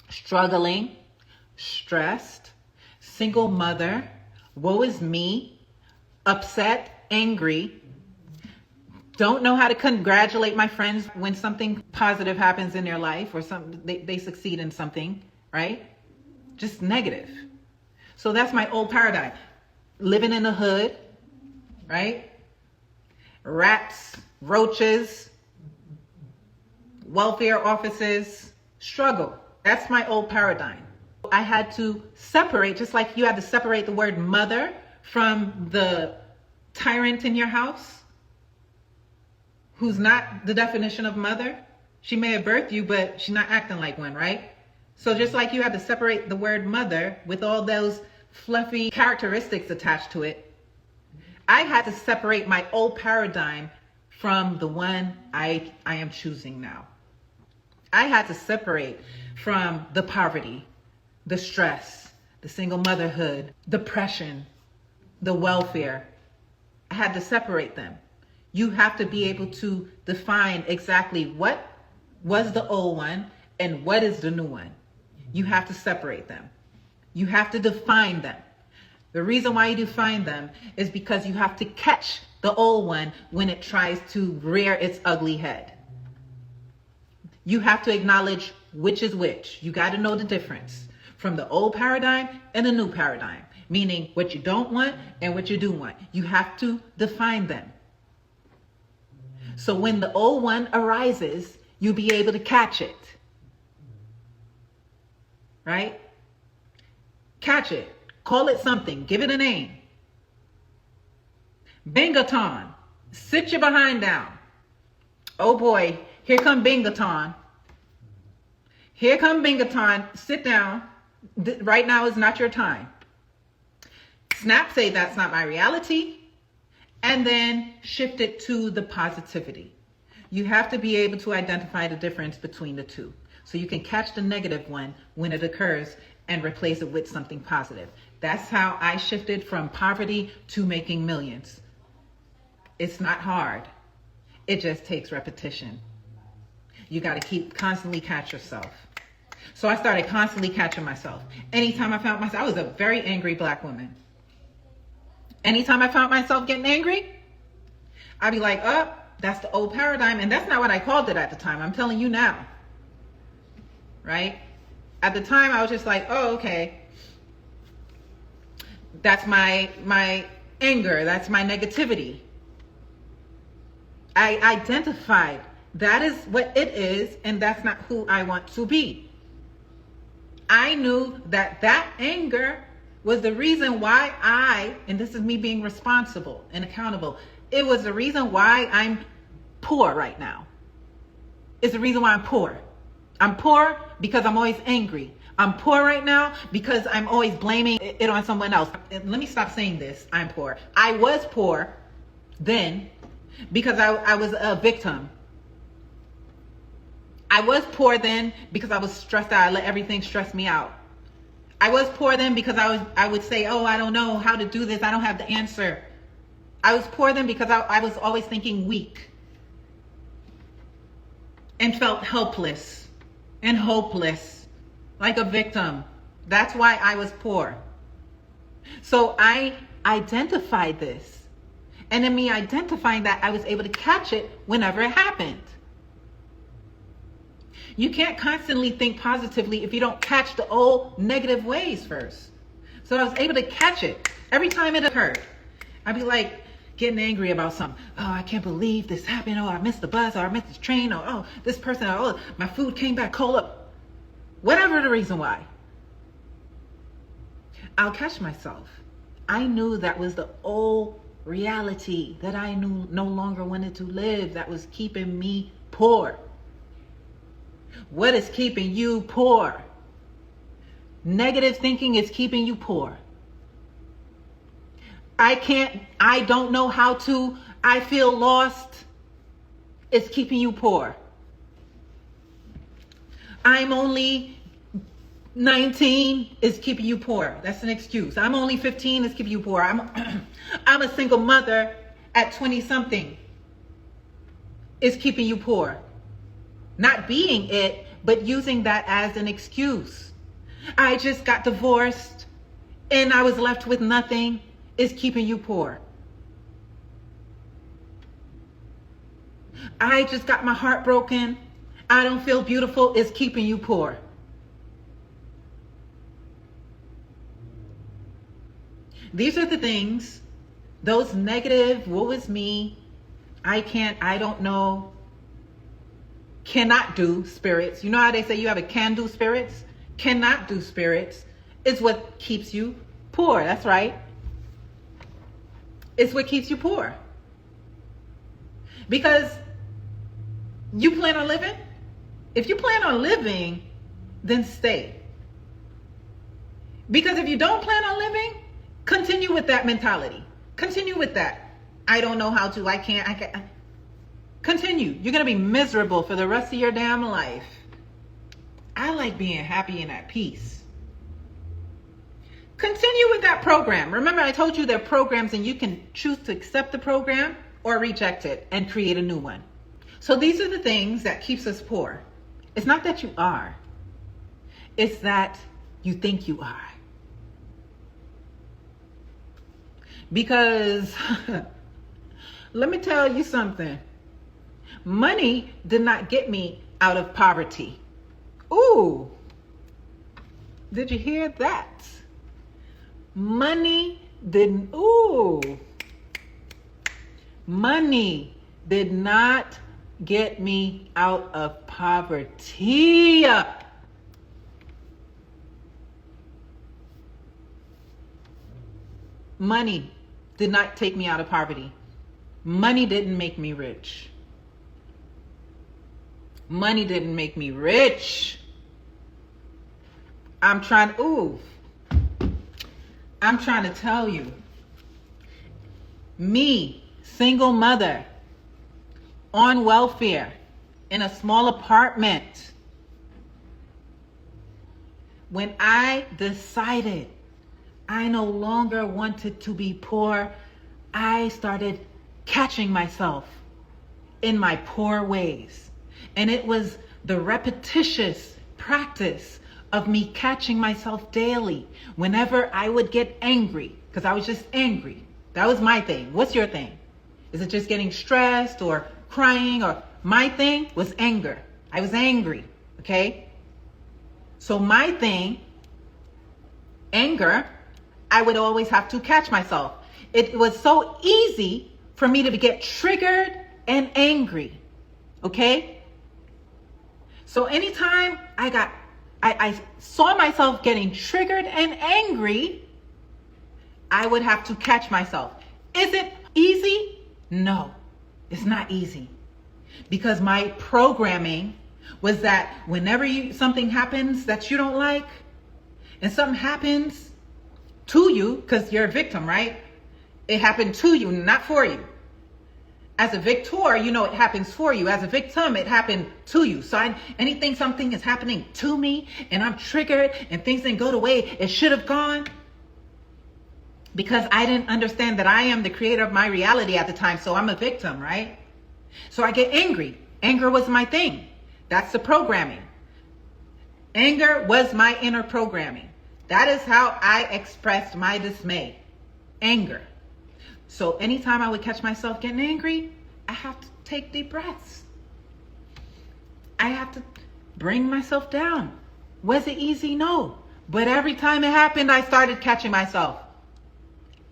struggling, stressed, single mother, woe is me, upset, angry, don't know how to congratulate my friends when something positive happens in their life or they succeed in something, right? Just negative. So that's my old paradigm. Living in the hood, right? Rats, roaches, welfare offices, struggle. That's my old paradigm. I had to separate, just like you had to separate the word mother from the tyrant in your house, who's not the definition of mother. She may have birthed you, but she's not acting like one, right? So just like you had to separate the word mother with all those fluffy characteristics attached to it, I had to separate my old paradigm from the one I am choosing now. I had to separate from the poverty, the stress, the single motherhood, depression, the welfare. I had to separate them. You have to be able to define exactly what was the old one and what is the new one. You have to separate them. You have to define them. The reason why you define them is because you have to catch the old one when it tries to rear its ugly head. You have to acknowledge which is which. You got to know the difference from the old paradigm and the new paradigm, meaning what you don't want and what you do want. You have to define them. So when the old one arises, you'll be able to catch it. Right? Catch it. Call it something. Give it a name. Bingaton. Sit your behind down. Oh boy, here come Bingaton. Here come Bingaton. Sit down. Right now is not your time. Snap, say that's not my reality. And then shift it to the positivity. You have to be able to identify the difference between the two. So you can catch the negative one when it occurs and replace it with something positive. That's how I shifted from poverty to making millions. It's not hard. It just takes repetition. You got to constantly catch yourself. So I started constantly catching myself. Anytime I found myself, I was a very angry Black woman. Anytime I found myself getting angry, I'd be like, oh, that's the old paradigm. And that's not what I called it at the time. I'm telling you now. Right? At the time, I was just like, oh, okay. That's my anger. That's my negativity. I identified that is what it is, and that's not who I want to be. I knew that anger was the reason why and this is me being responsible and accountable, it was the reason why I'm poor right now. It's the reason why I'm poor. I'm poor because I'm always angry. I'm poor right now because I'm always blaming it on someone else. Let me stop saying this. I'm poor. I was poor then because I was a victim. I was poor then because I was stressed out. I let everything stress me out. I was poor then because I would say, oh, I don't know how to do this. I don't have the answer. I was poor then because I was always thinking weak and felt helpless and hopeless, like a victim. That's why I was poor. So I identified this. And in me identifying that, I was able to catch it whenever it happened. You can't constantly think positively if you don't catch the old negative ways first. So I was able to catch it every time it occurred. I'd be like getting angry about something. Oh, I can't believe this happened. Oh, I missed the bus, or I missed the train, or oh, this person, or oh, my food came back cold up. Whatever the reason why. I'll catch myself. I knew that was the old reality that I knew no longer wanted to live, that was keeping me poor. What is keeping you poor? Negative thinking is keeping you poor. I don't know how to, I feel lost. It's keeping you poor. I'm only 19 is keeping you poor. That's an excuse. I'm only 15 is keeping you poor. I'm a single mother at 20 something is keeping you poor. Not being it, but using that as an excuse. I just got divorced and I was left with nothing is keeping you poor. I just got my heart broken. I don't feel beautiful is keeping you poor. These are the things, those negative, woe is me, I can't, I don't know, cannot do spirits. You know how they say you have a can do spirits? Cannot do spirits is what keeps you poor. That's right. It's what keeps you poor. Because you plan on living? If you plan on living, then stay. Because if you don't plan on living, continue with that mentality. Continue with that. I don't know how to, I can't. Continue. You're going to be miserable for the rest of your damn life. I like being happy and at peace. Continue with that program. Remember, I told you there are programs and you can choose to accept the program or reject it and create a new one. So these are the things that keeps us poor. It's not that you are. It's that you think you are. Because let me tell you something. Money did not get me out of poverty. Ooh, did you hear that? Money didn't, money did not get me out of poverty. Money did not take me out of poverty. Money didn't make me rich. Money didn't make me rich. I'm trying to tell you. Me, single mother, on welfare, in a small apartment. When I decided I no longer wanted to be poor, I started catching myself in my poor ways. And it was the repetitious practice of me catching myself daily whenever I would get angry, because I was just angry. That was my thing. What's your thing? Is it just getting stressed or crying? Or my thing was anger. I was angry, okay? So my thing, anger, I would always have to catch myself. It was so easy for me to get triggered and angry, okay? So anytime I saw myself getting triggered and angry, I would have to catch myself. Is it easy? No, it's not easy. Because my programming was that whenever something happens that you don't like, and something happens to you, because you're a victim, right? It happened to you, not for you. As a victor, you know it happens for you. As a victim, it happened to you. So something is happening to me and I'm triggered and things didn't go the way it should have gone, because I didn't understand that I am the creator of my reality at the time. So I'm a victim, right? So I get angry. Anger was my thing. That's the programming. Anger was my inner programming. That is how I expressed my dismay. Anger. So anytime I would catch myself getting angry, I have to take deep breaths. I have to bring myself down. Was it easy? No. But every time it happened, I started catching myself.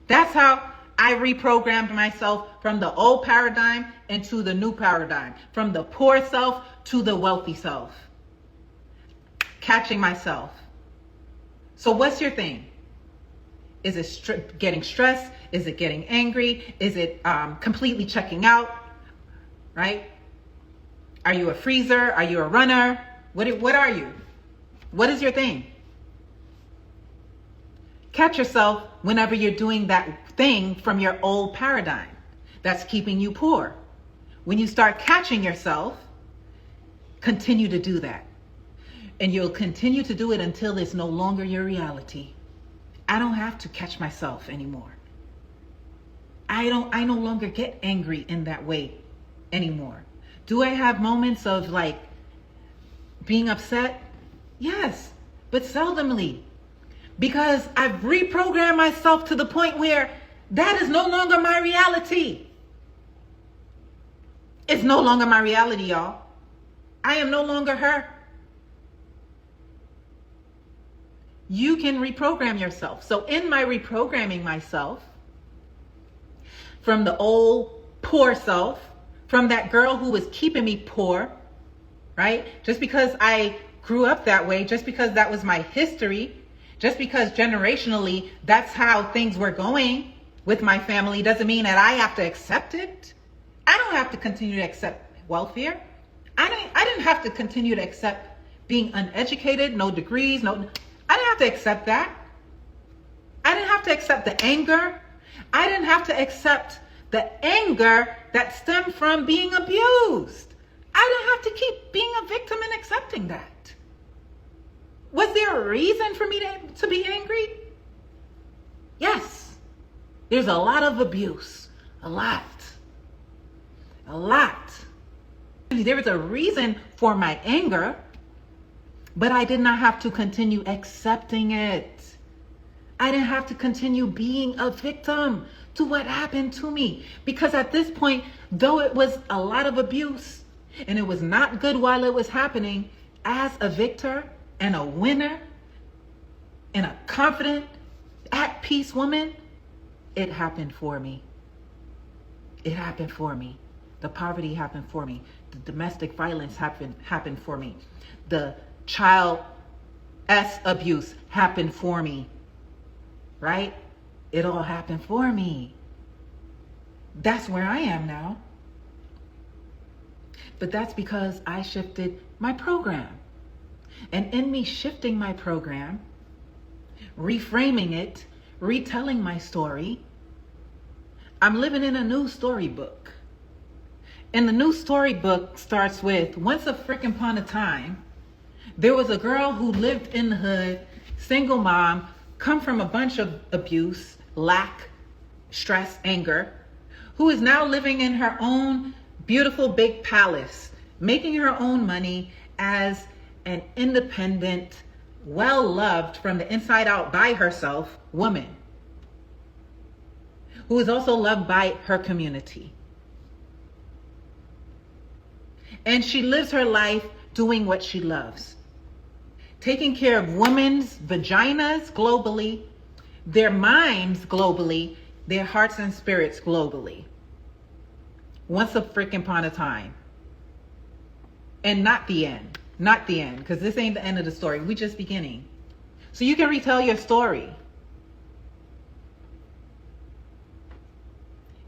That's how I reprogrammed myself from the old paradigm into the new paradigm. From the poor self to the wealthy self. Catching myself. So what's your thing? Is it getting stressed? Is it getting angry? Is it completely checking out? Right? Are you a freezer? Are you a runner? What are you? What is your thing? Catch yourself whenever you're doing that thing from your old paradigm that's keeping you poor. When you start catching yourself, continue to do that. And you'll continue to do it until it's no longer your reality. I don't have to catch myself anymore. I no longer get angry in that way anymore. Do I have moments of like being upset? Yes, but seldomly. Because I've reprogrammed myself to the point where that is no longer my reality. It's no longer my reality, y'all. I am no longer her. You can reprogram yourself. So in my reprogramming myself from the old poor self, from that girl who was keeping me poor, right? Just because I grew up that way, just because that was my history, just because generationally that's how things were going with my family, doesn't mean that I have to accept it. I don't have to continue to accept welfare. I didn't have to continue to accept being uneducated, no degrees, I didn't have to accept that. I didn't have to accept the anger. I didn't have to accept the anger that stemmed from being abused. I didn't have to keep being a victim and accepting that. Was there a reason for me to be angry? Yes. There's a lot of abuse. A lot. There was a reason for my anger, but I did not have to continue accepting it. I didn't have to continue being a victim to what happened to me. Because at this point, though it was a lot of abuse and it was not good while it was happening, as a victor and a winner and a confident, at peace woman, it happened for me. It happened for me. The poverty happened for me. The domestic violence happened for me. The child abuse happened for me. Right? It all happened for me. That's where I am now. But that's because I shifted my program. And in me shifting my program, reframing it, retelling my story, I'm living in a new storybook. And the new storybook starts with, once upon a time, there was a girl who lived in the hood, single mom, come from a bunch of abuse, lack, stress, anger, who is now living in her own beautiful big palace, making her own money as an independent, well-loved from the inside out by herself woman, who is also loved by her community. And she lives her life doing what she loves. Taking care of women's vaginas globally, their minds globally, their hearts and spirits globally. Once upon a time. And not the end. Not the end, because this ain't the end of the story. We're just beginning. So you can retell your story.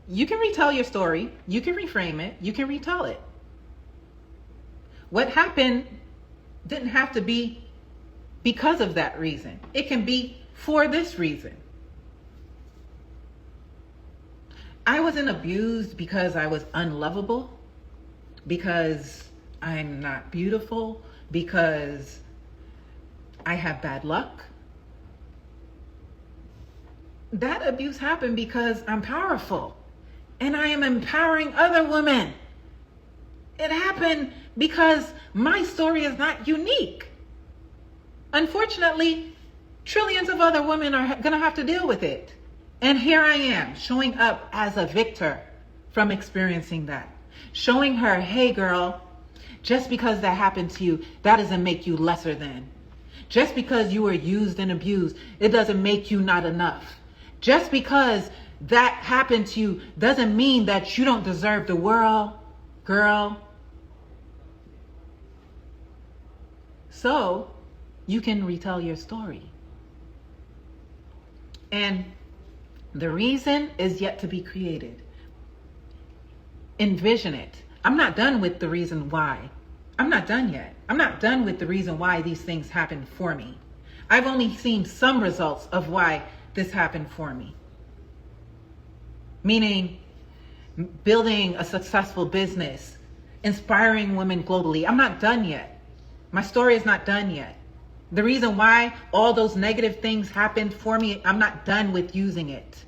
You can retell your story. You can reframe it. You can retell it. What happened didn't have to be because of that reason. It can be for this reason. I wasn't abused because I was unlovable, because I'm not beautiful, because I have bad luck. That abuse happened because I'm powerful and I am empowering other women. It happened because my story is not unique. Unfortunately, trillions of other women are going to have to deal with it. And here I am showing up as a victor from experiencing that. Showing her, hey girl, just because that happened to you, that doesn't make you lesser than. Just because you were used and abused, it doesn't make you not enough. Just because that happened to you doesn't mean that you don't deserve the world, girl. So you can retell your story. And the reason is yet to be created. Envision it. I'm not done with the reason why. I'm not done yet. I'm not done with the reason why these things happened for me. I've only seen some results of why this happened for me. Meaning building a successful business, inspiring women globally. I'm not done yet. My story is not done yet. The reason why all those negative things happened for me, I'm not done with using it.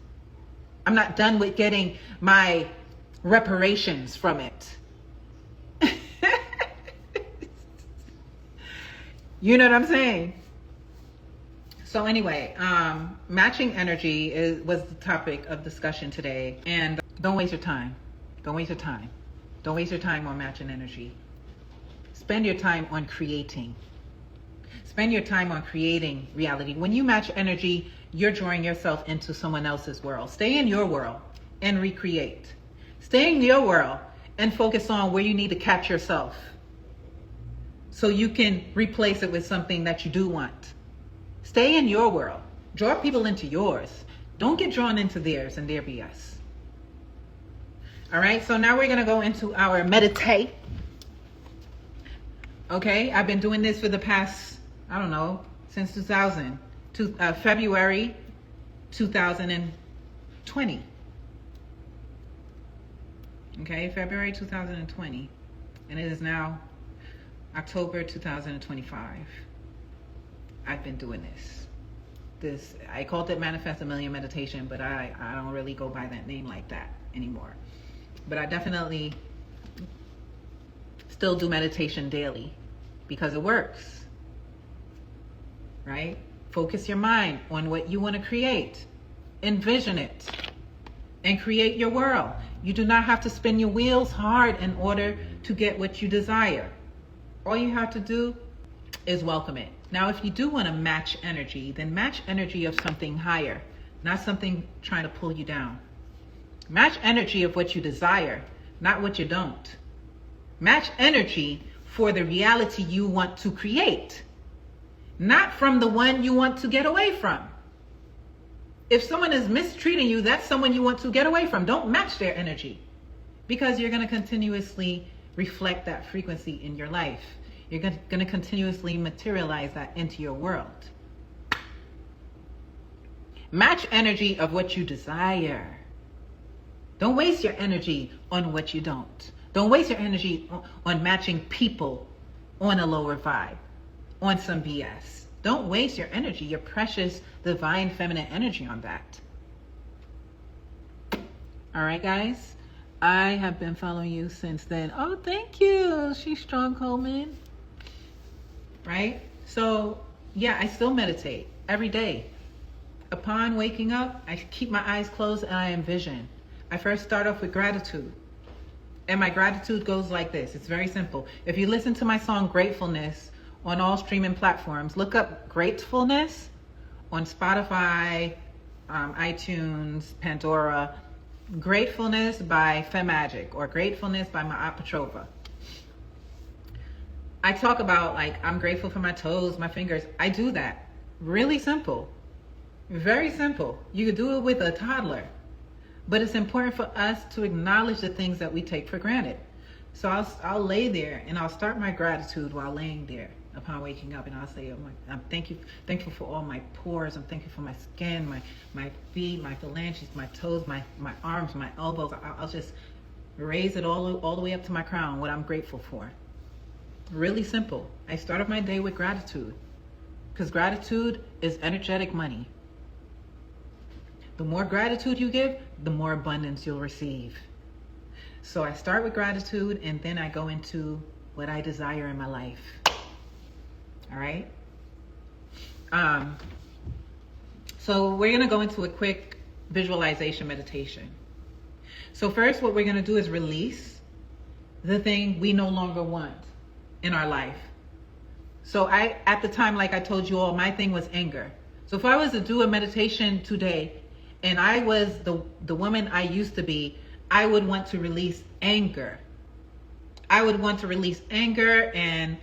I'm not done with getting my reparations from it. You know what I'm saying? So anyway, matching energy was the topic of discussion today. And don't waste your time. Don't waste your time. Don't waste your time on matching energy. Spend your time on creating. Spend your time on creating reality. When you match energy, you're drawing yourself into someone else's world. Stay in your world and recreate. Stay in your world and focus on where you need to catch yourself so you can replace it with something that you do want. Stay in your world. Draw people into yours. Don't get drawn into theirs and their BS. All right, so now we're going to go into our meditate. Okay, I've been doing this for the past, I don't know, since February 2020. Okay, February 2020. And it is now October 2025. I've been doing this. I called it Manifest a Million Meditation, but I don't really go by that name like that anymore. But I definitely still do meditation daily because it works, right? Focus your mind on what you want to create. Envision it and create your world. You do not have to spin your wheels hard in order to get what you desire. All you have to do is welcome it. Now, if you do want to match energy, then match energy of something higher, not something trying to pull you down. Match energy of what you desire, not what you don't. Match energy for the reality you want to create, not from the one you want to get away from. If someone is mistreating you, that's someone you want to get away from. Don't match their energy, because you're going to continuously reflect that frequency in your life. You're going to continuously materialize that into your world. Match energy of what you desire. Don't waste your energy on what you don't. Don't waste your energy on matching people on a lower vibe, on some BS. Don't waste your energy, your precious, divine, feminine energy on that. All right, guys. I have been following you since then. Oh, thank you. She's strong, Coleman. Right? So, yeah, I still meditate every day. Upon waking up, I keep my eyes closed and I envision. I first start off with gratitude. And my gratitude goes like this. It's very simple. If you listen to my song Gratefulness on all streaming platforms, look up Gratefulness on Spotify, iTunes, Pandora. Gratefulness by FEMMAGIC or Gratefulness by Ma'at Petrova. I talk about, like, I'm grateful for my toes, my fingers. I do that. Really simple. Very simple. You could do it with a toddler. But it's important for us to acknowledge the things that we take for granted. So I'll lay there and I'll start my gratitude while laying there upon waking up, and I'll say, I'm thankful for all my pores. I'm thankful for my skin, my feet, my phalanges, my toes, my arms, my elbows. I'll just raise it all the way up to my crown, what I'm grateful for. Really simple. I start off my day with gratitude, because gratitude is energetic money. The more gratitude you give, the more abundance you'll receive. So I start with gratitude, and then I go into what I desire in my life. All right? So we're going to go into a quick visualization meditation. So first, what we're going to do is release the thing we no longer want in our life. So at the time, like I told you all, my thing was anger. So if I was to do a meditation today, and I was the woman I used to be, I would want to release anger. I would want to release anger and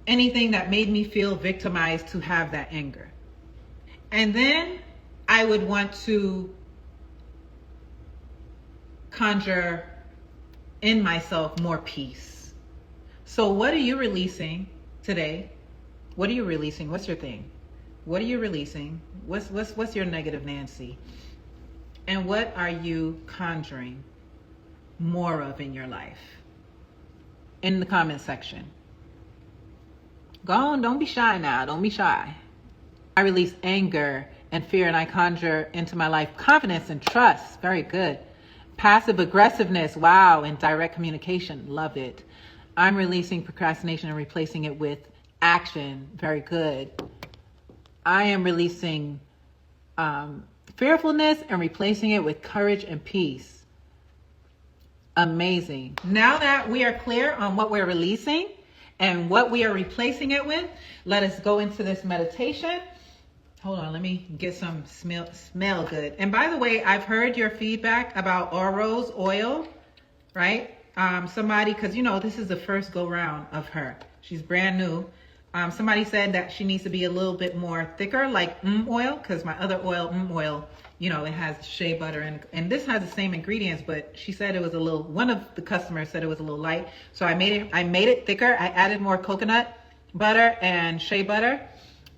anything that made me feel victimized to have that anger. And then I would want to conjure in myself more peace. So what are you releasing today? What are you releasing? What's your thing? What are you releasing? What's your negative Nancy? And what are you conjuring more of in your life? In the comment section. Go on, don't be shy now. Don't be shy. I release anger and fear, and I conjure into my life confidence and trust. Very good. Passive aggressiveness, wow, and direct communication, love it. I'm releasing procrastination and replacing it with action. Very good. I am releasing fearfulness and replacing it with courage and peace. Amazing. Now that we are clear on what we're releasing and what we are replacing it with, let us go into this meditation. Hold on, let me get some smell good. And by the way, I've heard your feedback about Oro's oil, right? Somebody, because you know, this is the first go round of her. She's brand new. Somebody said that she needs to be a little bit more thicker, like oil, because my other oil, you know, it has shea butter and this has the same ingredients, but she said it was a little, one of the customers said it was a little light. So I made it thicker. I added more coconut butter and shea butter.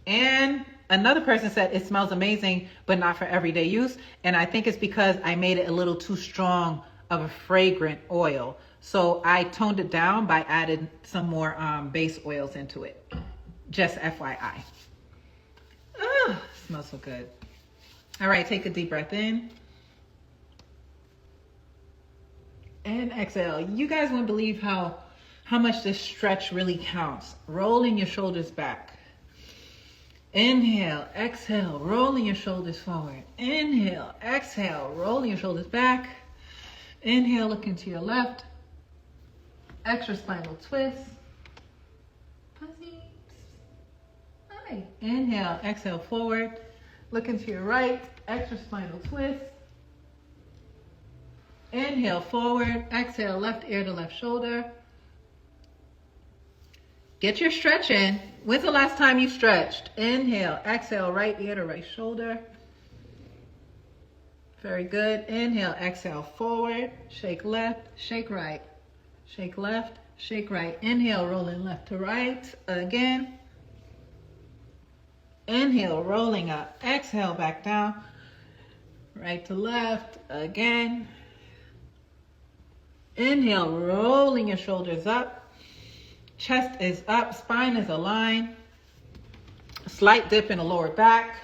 And another person said it smells amazing, but not for everyday use. And I think it's because I made it a little too strong of a fragrant oil. So I toned it down by adding some more base oils into it. Just FYI. Smells so good. All right, take a deep breath in. And exhale. You guys wouldn't believe how much this stretch really counts. Rolling your shoulders back. Inhale, exhale, rolling your shoulders forward. Inhale, exhale, rolling your shoulders back. Inhale, looking to your left. Extra spinal twist. Pussy. Hi. Inhale, exhale, forward. Looking to your right. Extra spinal twist. Inhale, forward. Exhale, left ear to left shoulder. Get your stretch in. When's the last time you stretched? Inhale, exhale, right ear to right shoulder. Very good. Inhale, exhale, forward. Shake left, shake right. Shake left, shake right. Inhale, rolling left to right. Again. Inhale, rolling up. Exhale, back down. Right to left. Again. Inhale, rolling your shoulders up. Chest is up, spine is aligned. Slight dip in the lower back.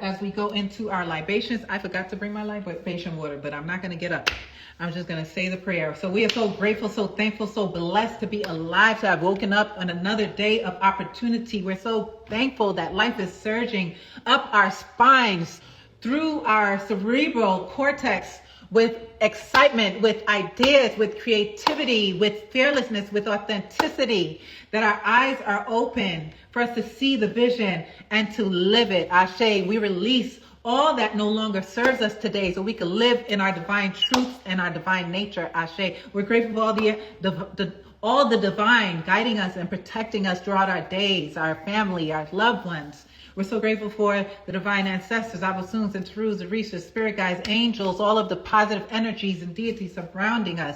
As we go into our libations, I forgot to bring my libation water, but I'm not going to get up. I'm just going to say the prayer. So we are so grateful, so thankful, so blessed to be alive, to have woken up on another day of opportunity. We're so thankful that life is surging up our spines, through our cerebral cortex, with excitement, with ideas, with creativity, with fearlessness, with authenticity, that our eyes are open for us to see the vision and to live it. Ashe, we release all that no longer serves us today so we can live in our divine truths and our divine nature. Ashe, we're grateful for all the divine guiding us and protecting us throughout our days, our family, our loved ones. We're so grateful for the divine ancestors, Abosuns and Tarus, the Orishas, spirit guides, angels, all of the positive energies and deities surrounding us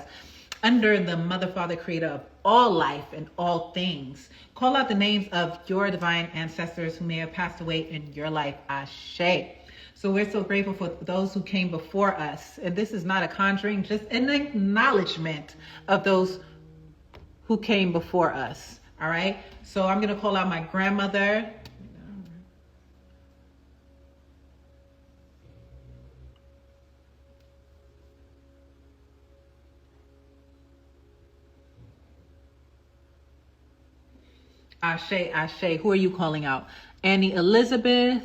under the Mother, Father, Creator of all life and all things. Call out the names of your divine ancestors who may have passed away in your life. Ashe. So we're so grateful for those who came before us. And this is not a conjuring, just an acknowledgement of those who came before us. All right. So I'm going to call out my grandmother. Ashe, Ashe. Who are you calling out? Annie Elizabeth.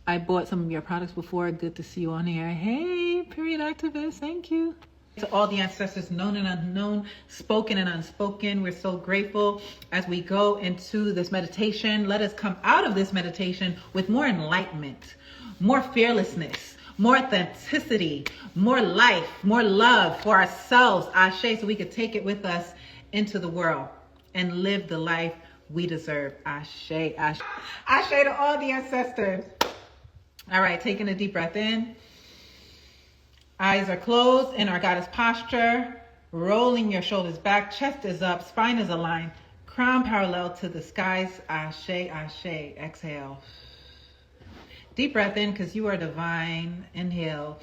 I bought some of your products before. Good to see you on here. Hey, period activist. Thank you. To all the ancestors, known and unknown, spoken and unspoken, we're so grateful as we go into this meditation. Let us come out of this meditation with more enlightenment, more fearlessness, more authenticity, more life, more love for ourselves, Ashe, so we could take it with us into the world and live the life we deserve. Ashe, Ashe. Ashe to all the ancestors. All right, taking a deep breath in. Eyes are closed in our goddess posture. Rolling your shoulders back. Chest is up. Spine is aligned. Crown parallel to the skies. Ashe, Ashe. Exhale. Deep breath in because you are divine. Inhale.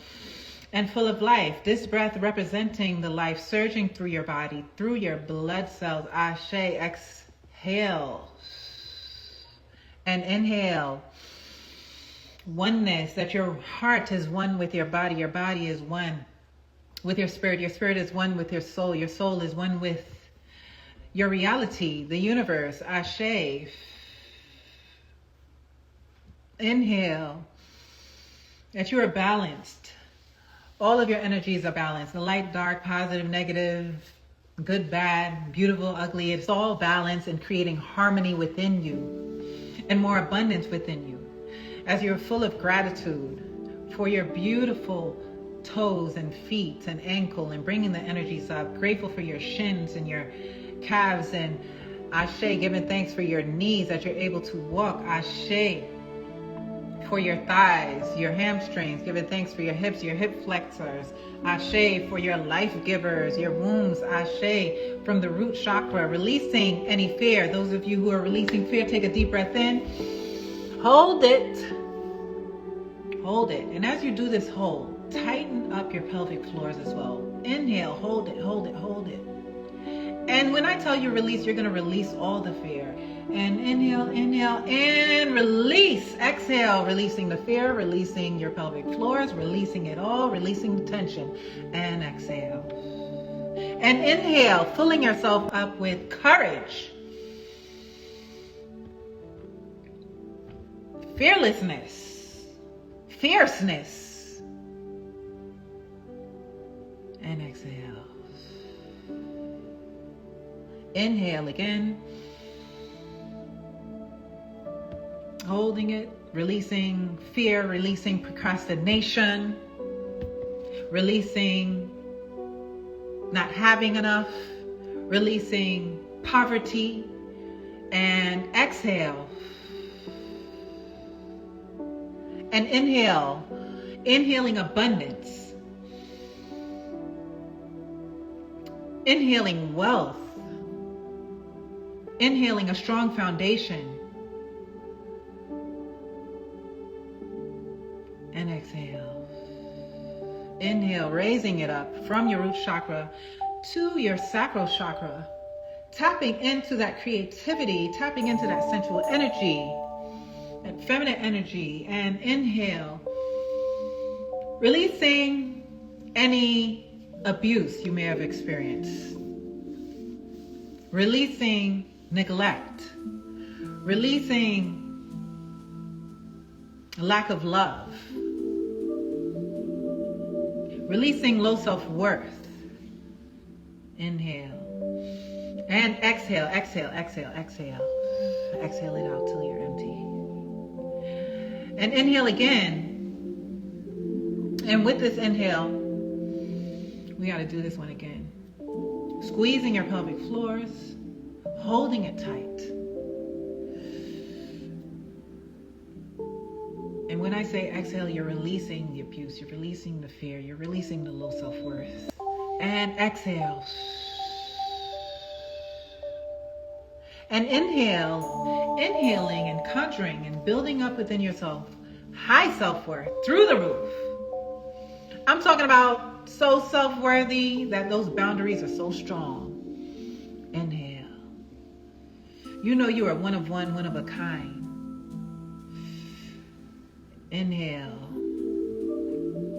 And full of life. This breath representing the life surging through your body, through your blood cells. Ashe. Exhale. And inhale. Oneness, that your heart is one with your body is one with your spirit is one with your soul is one with your reality, the universe. Ashe. Inhale, that you are balanced. All of your energies are balanced. The light, dark, positive, negative, good, bad, beautiful, ugly. It's all balanced and creating harmony within you and more abundance within you. As you're full of gratitude for your beautiful toes and feet and ankle and bringing the energies up. Grateful for your shins and your calves, and ashe, giving thanks for your knees that you're able to walk. Ashe. For your thighs, your hamstrings, giving thanks for your hips, your hip flexors. Ashe. For your life givers, your wombs. Ashe. From the root chakra, releasing any fear. Those of you who are releasing fear, take a deep breath in. Hold it. Hold it. And as you do this hold, tighten up your pelvic floors as well. Inhale, hold it, hold it, hold it. And when I tell you release, you're going to release all the fear. And inhale, inhale, and release. Exhale, releasing the fear, releasing your pelvic floors, releasing it all, releasing the tension. And exhale. And inhale, filling yourself up with courage, fearlessness, fierceness. And exhale. Inhale again. Holding it, releasing fear, releasing procrastination, releasing not having enough, releasing poverty. And exhale. And inhale, inhaling abundance, inhaling wealth, inhaling a strong foundation. And exhale. Inhale, raising it up from your root chakra to your sacral chakra, tapping into that creativity, tapping into that sensual energy, that feminine energy. And inhale, releasing any abuse you may have experienced, releasing neglect, releasing lack of love, releasing low self-worth. Inhale and exhale, exhale, exhale, exhale. Exhale it out till you're empty. And inhale again. And with this inhale, we got to do this one again. Squeezing your pelvic floors, holding it tight. And when I say exhale, you're releasing the abuse, you're releasing the fear, you're releasing the low self-worth. And exhale. And inhale, inhaling and conjuring and building up within yourself high self-worth through the roof. I'm talking about so self-worthy that those boundaries are so strong. Inhale. You know you are one of one, one of a kind. Inhale.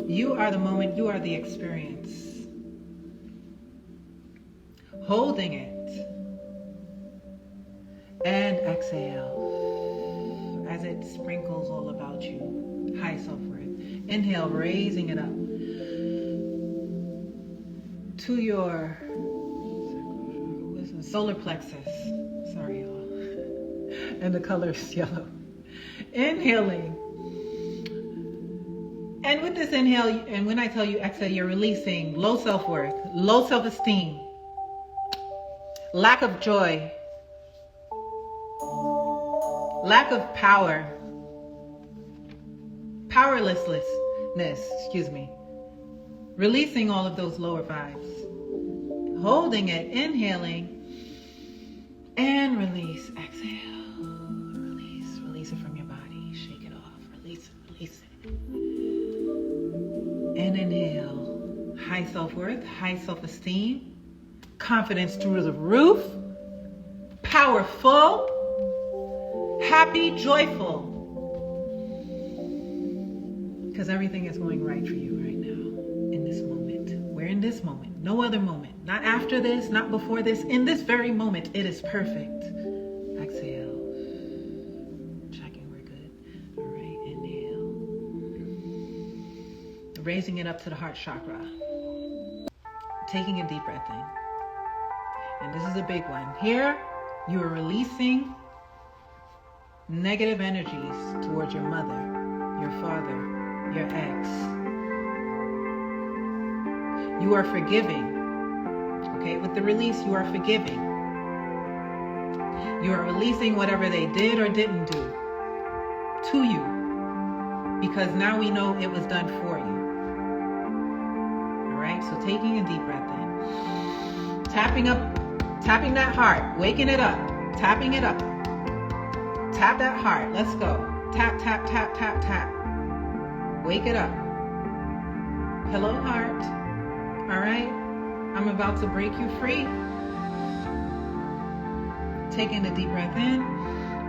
You are the moment, you are the experience. Holding it. And exhale as it sprinkles all about you. High self-worth. Inhale, raising it up to your solar plexus. Sorry, y'all. And the color is yellow. Inhaling. And with this inhale, and when I tell you exhale, you're releasing low self-worth, low self-esteem, lack of joy, lack of power, powerlessness, releasing all of those lower vibes, holding it, inhaling, and release, exhale, release it from your body, shake it off, release it. And inhale, high self-worth, high self-esteem, confidence through the roof, powerful, happy, joyful. Because everything is going right for you right now, in this moment. We're in this moment, no other moment. Not after this, not before this. In this very moment, it is perfect. Exhale. Checking we're good. All right, inhale. Raising it up to the heart chakra. Taking a deep breath in. And this is a big one. Here, you are releasing negative energies towards your mother, your father, your ex. You are forgiving. Okay, with the release, you are forgiving. You are releasing whatever they did or didn't do to you, because now we know it was done for you. All right, so taking a deep breath in, tapping that heart, waking it up, tapping it up. Tap that heart. Let's go. Tap, tap, tap, tap, tap. Wake it up. Hello, heart. All right. I'm about to break you free. Taking a deep breath in.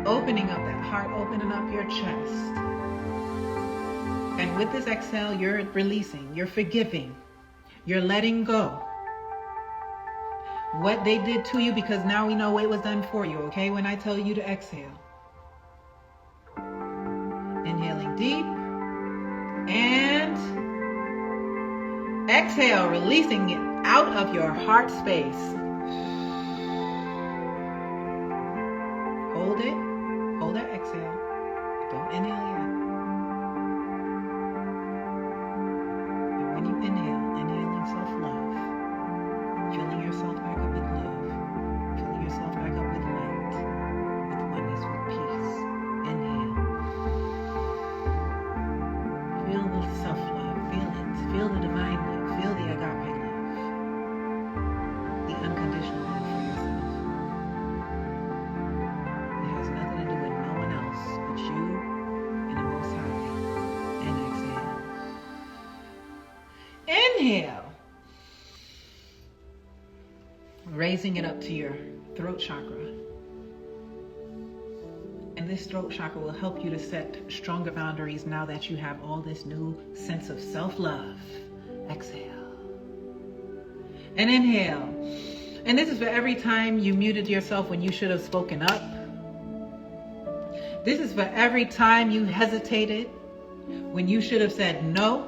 Opening up that heart. Opening up your chest. And with this exhale, you're releasing. You're forgiving. You're letting go. What they did to you, because now we know it was done for you, okay? When I tell you to exhale. Inhaling deep. And exhale, releasing it out of your heart space. Hold it. Hold that exhale. Don't inhale yet. And when you inhale, inhaling self-love. Filling yourself back up with love. Filling yourself back up with light. With oneness, with peace. Inhale. Feel the self-love. Feel it. Feel the divine love. Feel the agape love. The unconditional love for yourself. It has nothing to do with no one else but you and the Most High. And exhale. Inhale. Raising it up to your throat chakra. And this throat chakra will help you to set stronger boundaries now that you have all this new sense of self-love. Exhale. And inhale. And this is for every time you muted yourself when you should have spoken up. This is for every time you hesitated when you should have said no.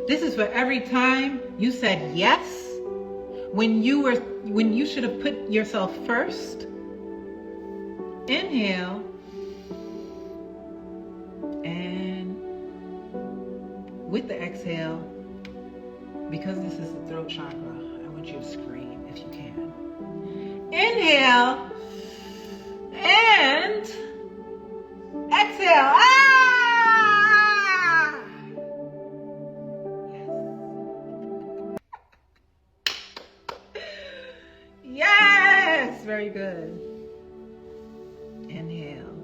This is for every time you said yes when you should have put yourself first. Inhale. And with the exhale, because this is the throat chakra, I want you to scream if you can. Inhale. And exhale. Ah! Yes! Very good. Inhale.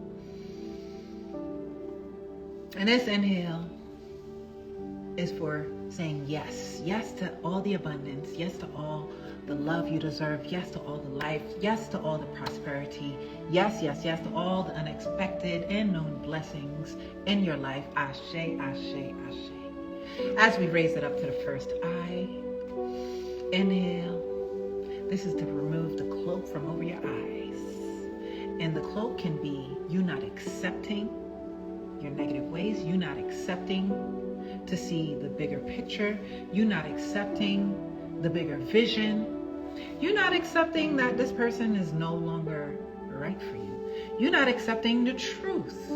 And this inhale is for saying yes. Yes to all the abundance. Yes to all the love you deserve. Yes to all the life. Yes to all the prosperity. Yes, yes, yes to all the unexpected and known blessings in your life. Ashe, ashe, ashe. As we raise it up to the first eye, inhale. This is to remove the cloak from over your eyes. And the cloak can be you not accepting your negative ways, you not accepting to see the bigger picture, you not accepting the bigger vision, you not accepting that this person is no longer right for you, you not accepting the truth,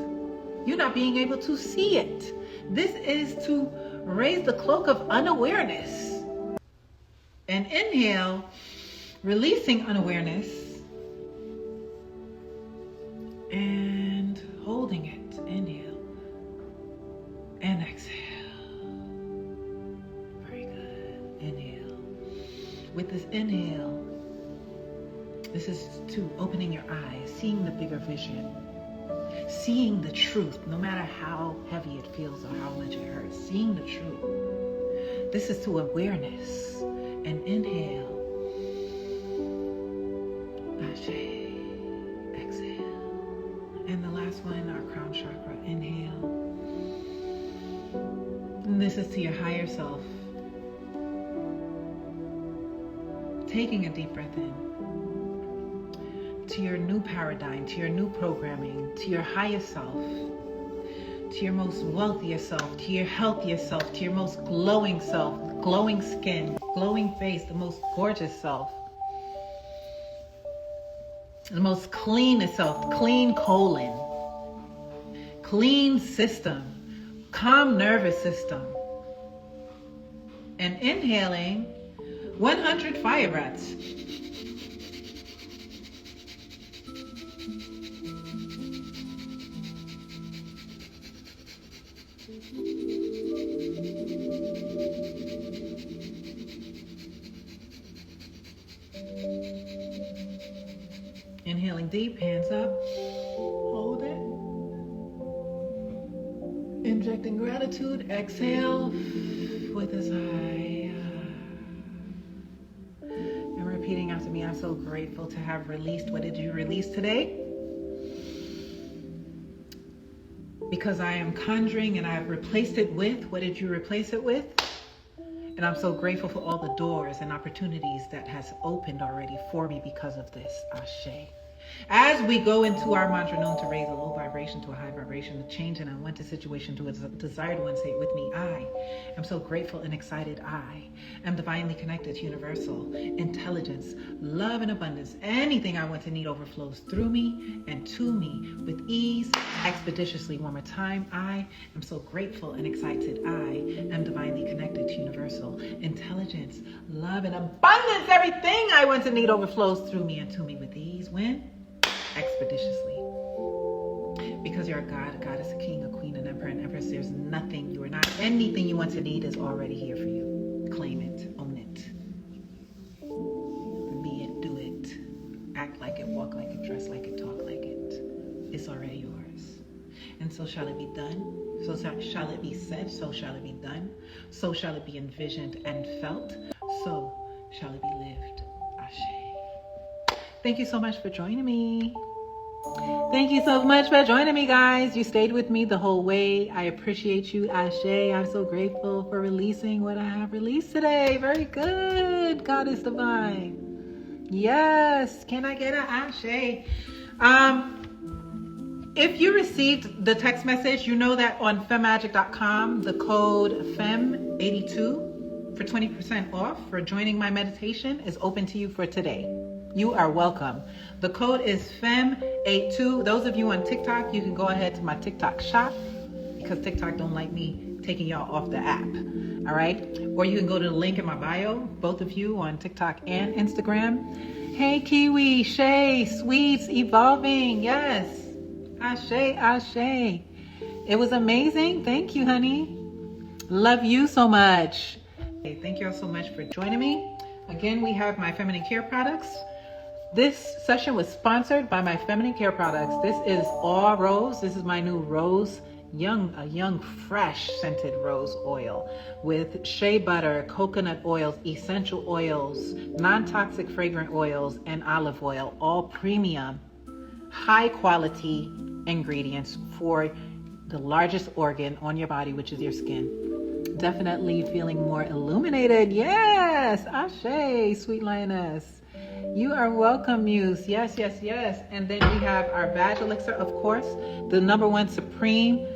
you not being able to see it. This is to raise the cloak of unawareness. And inhale, releasing unawareness and holding it. Inhale and exhale. Very good. Inhale. With this inhale, this is to opening your eyes, seeing the bigger vision, seeing the truth, no matter how heavy it feels or how much it hurts, seeing the truth. This is to awareness. And inhale. Ashe. Exhale. And the last one, our crown chakra. Inhale. And this is to your higher self. Taking a deep breath in. To your new paradigm, to your new programming, to your highest self, to your most wealthiest self, to your healthiest self, to your most glowing self, glowing skin, glowing face, the most gorgeous self, the most cleanest self, clean colon, clean system, calm nervous system. And inhaling 100 fire breaths. Inhaling deep, hands up. Hold it. Injecting gratitude. Exhale with a sigh. And repeating after me, I'm so grateful to have released. What did you release today? Because I am conjuring and I've replaced it with. What did you replace it with? And I'm so grateful for all the doors and opportunities that has opened already for me because of this. Ashe. As we go into our mantra known to raise a low vibration to a high vibration, to change an unwanted situation to a desired one, say it with me. I am so grateful and excited. I am divinely connected to universal intelligence, love, and abundance. Anything I want to need overflows through me and to me with ease, expeditiously. One more time. I am so grateful and excited. I am divinely connected to universal intelligence, love, and abundance. Everything I want to need overflows through me and to me with ease. When? Expeditiously. Because you're a god, a goddess, a king, a queen, an emperor, an empress. There's nothing you are not. Anything you want to need is already here for you. Claim it, own it, be it, do it, act like it, walk like it, dress like it, talk like it. It's already yours. And so shall it be done. So shall it be said. So shall it be done. So shall it be envisioned and felt. So shall it be lived. Ashe. Thank you so much for joining me. Thank you so much for joining me, guys. You stayed with me the whole way. I appreciate you, Ashe. I'm so grateful for releasing what I have released today. Very good. God is divine. Yes. Can I get an Ashe? If you received the text message, you know that on FEMMAGIC.com, the code FEM82 for 20% off for joining my meditation is open to you for today. You are welcome. The code is FEM82. Those of you on TikTok, you can go ahead to my TikTok shop because TikTok don't like me taking y'all off the app. All right? Or you can go to the link in my bio, both of you on TikTok and Instagram. Hey, Kiwi, Shay, Sweets, Evolving. Yes. Ashe, Ashe. It was amazing. Thank you, honey. Love you so much. Hey, thank you all so much for joining me. Again, we have my feminine care products. This session was sponsored by my feminine care products. This is All Rose. This is my new rose, young, fresh scented rose oil with shea butter, coconut oils, essential oils, non-toxic fragrant oils, and olive oil. All premium, high quality ingredients for the largest organ on your body, which is your skin. Definitely feeling more illuminated. Yes, Ashe, sweet lioness. You are welcome, Muse. Yes, yes, yes. And then we have our Vag Elixir, of course, the #1 supreme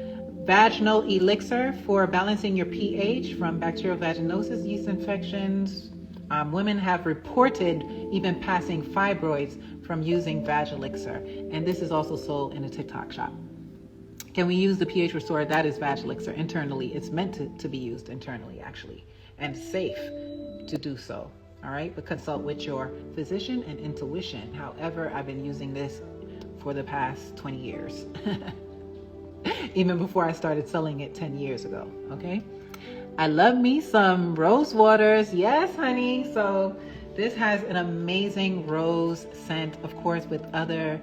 vaginal elixir for balancing your pH from bacterial vaginosis, yeast infections. Women have reported even passing fibroids from using Vag Elixir. And this is also sold in a TikTok shop. Can we use the pH Restorer? That is Vag Elixir internally. It's meant to be used internally, actually, and safe to do so. All right, but consult with your physician and intuition. However, I've been using this for the past 20 years, even before I started selling it 10 years ago. Okay, I love me some rose waters. Yes, honey. So this has an amazing rose scent, of course, with other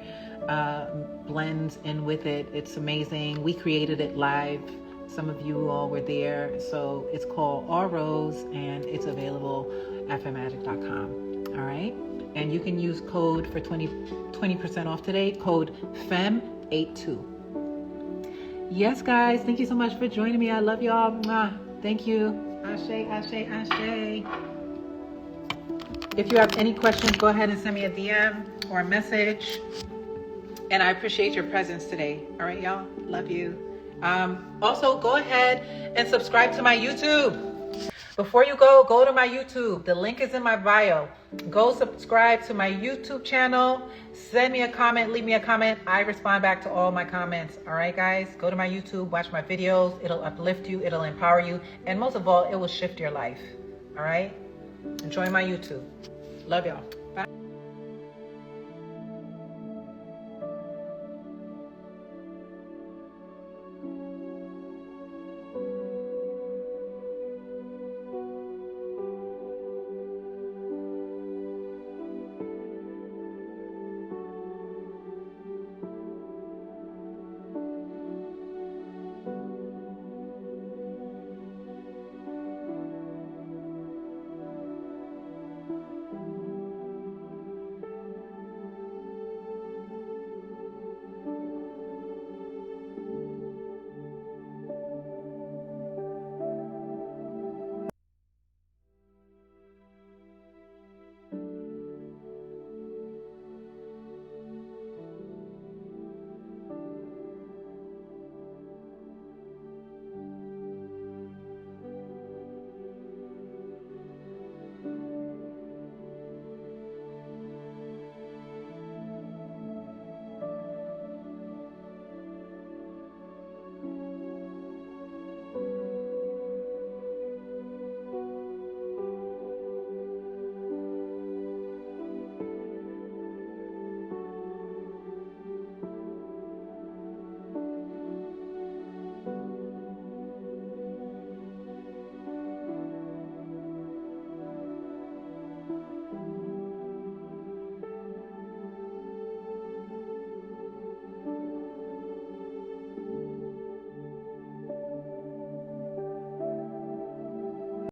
blends in with it. It's amazing. We created it live. Some of you all were there. So it's called All Rose and it's available at FEMMAGIC.com. All right. And you can use code for 20% off today, code FEM 82. Yes, guys. Thank you so much for joining me. I love y'all. Mwah. Thank you. Ashe, ashe, ashe. If you have any questions, go ahead and send me a DM or a message. And I appreciate your presence today. All right, y'all. Love you. Also, go ahead and subscribe to my YouTube. Before you go to my YouTube. The link is in my bio. Go subscribe to my YouTube channel. Send me a comment. Leave me a comment. I respond back to all my comments. All right, guys? Go to my YouTube. Watch my videos. It'll uplift you. It'll empower you. And most of all, it will shift your life. All right? Enjoy my YouTube. Love y'all.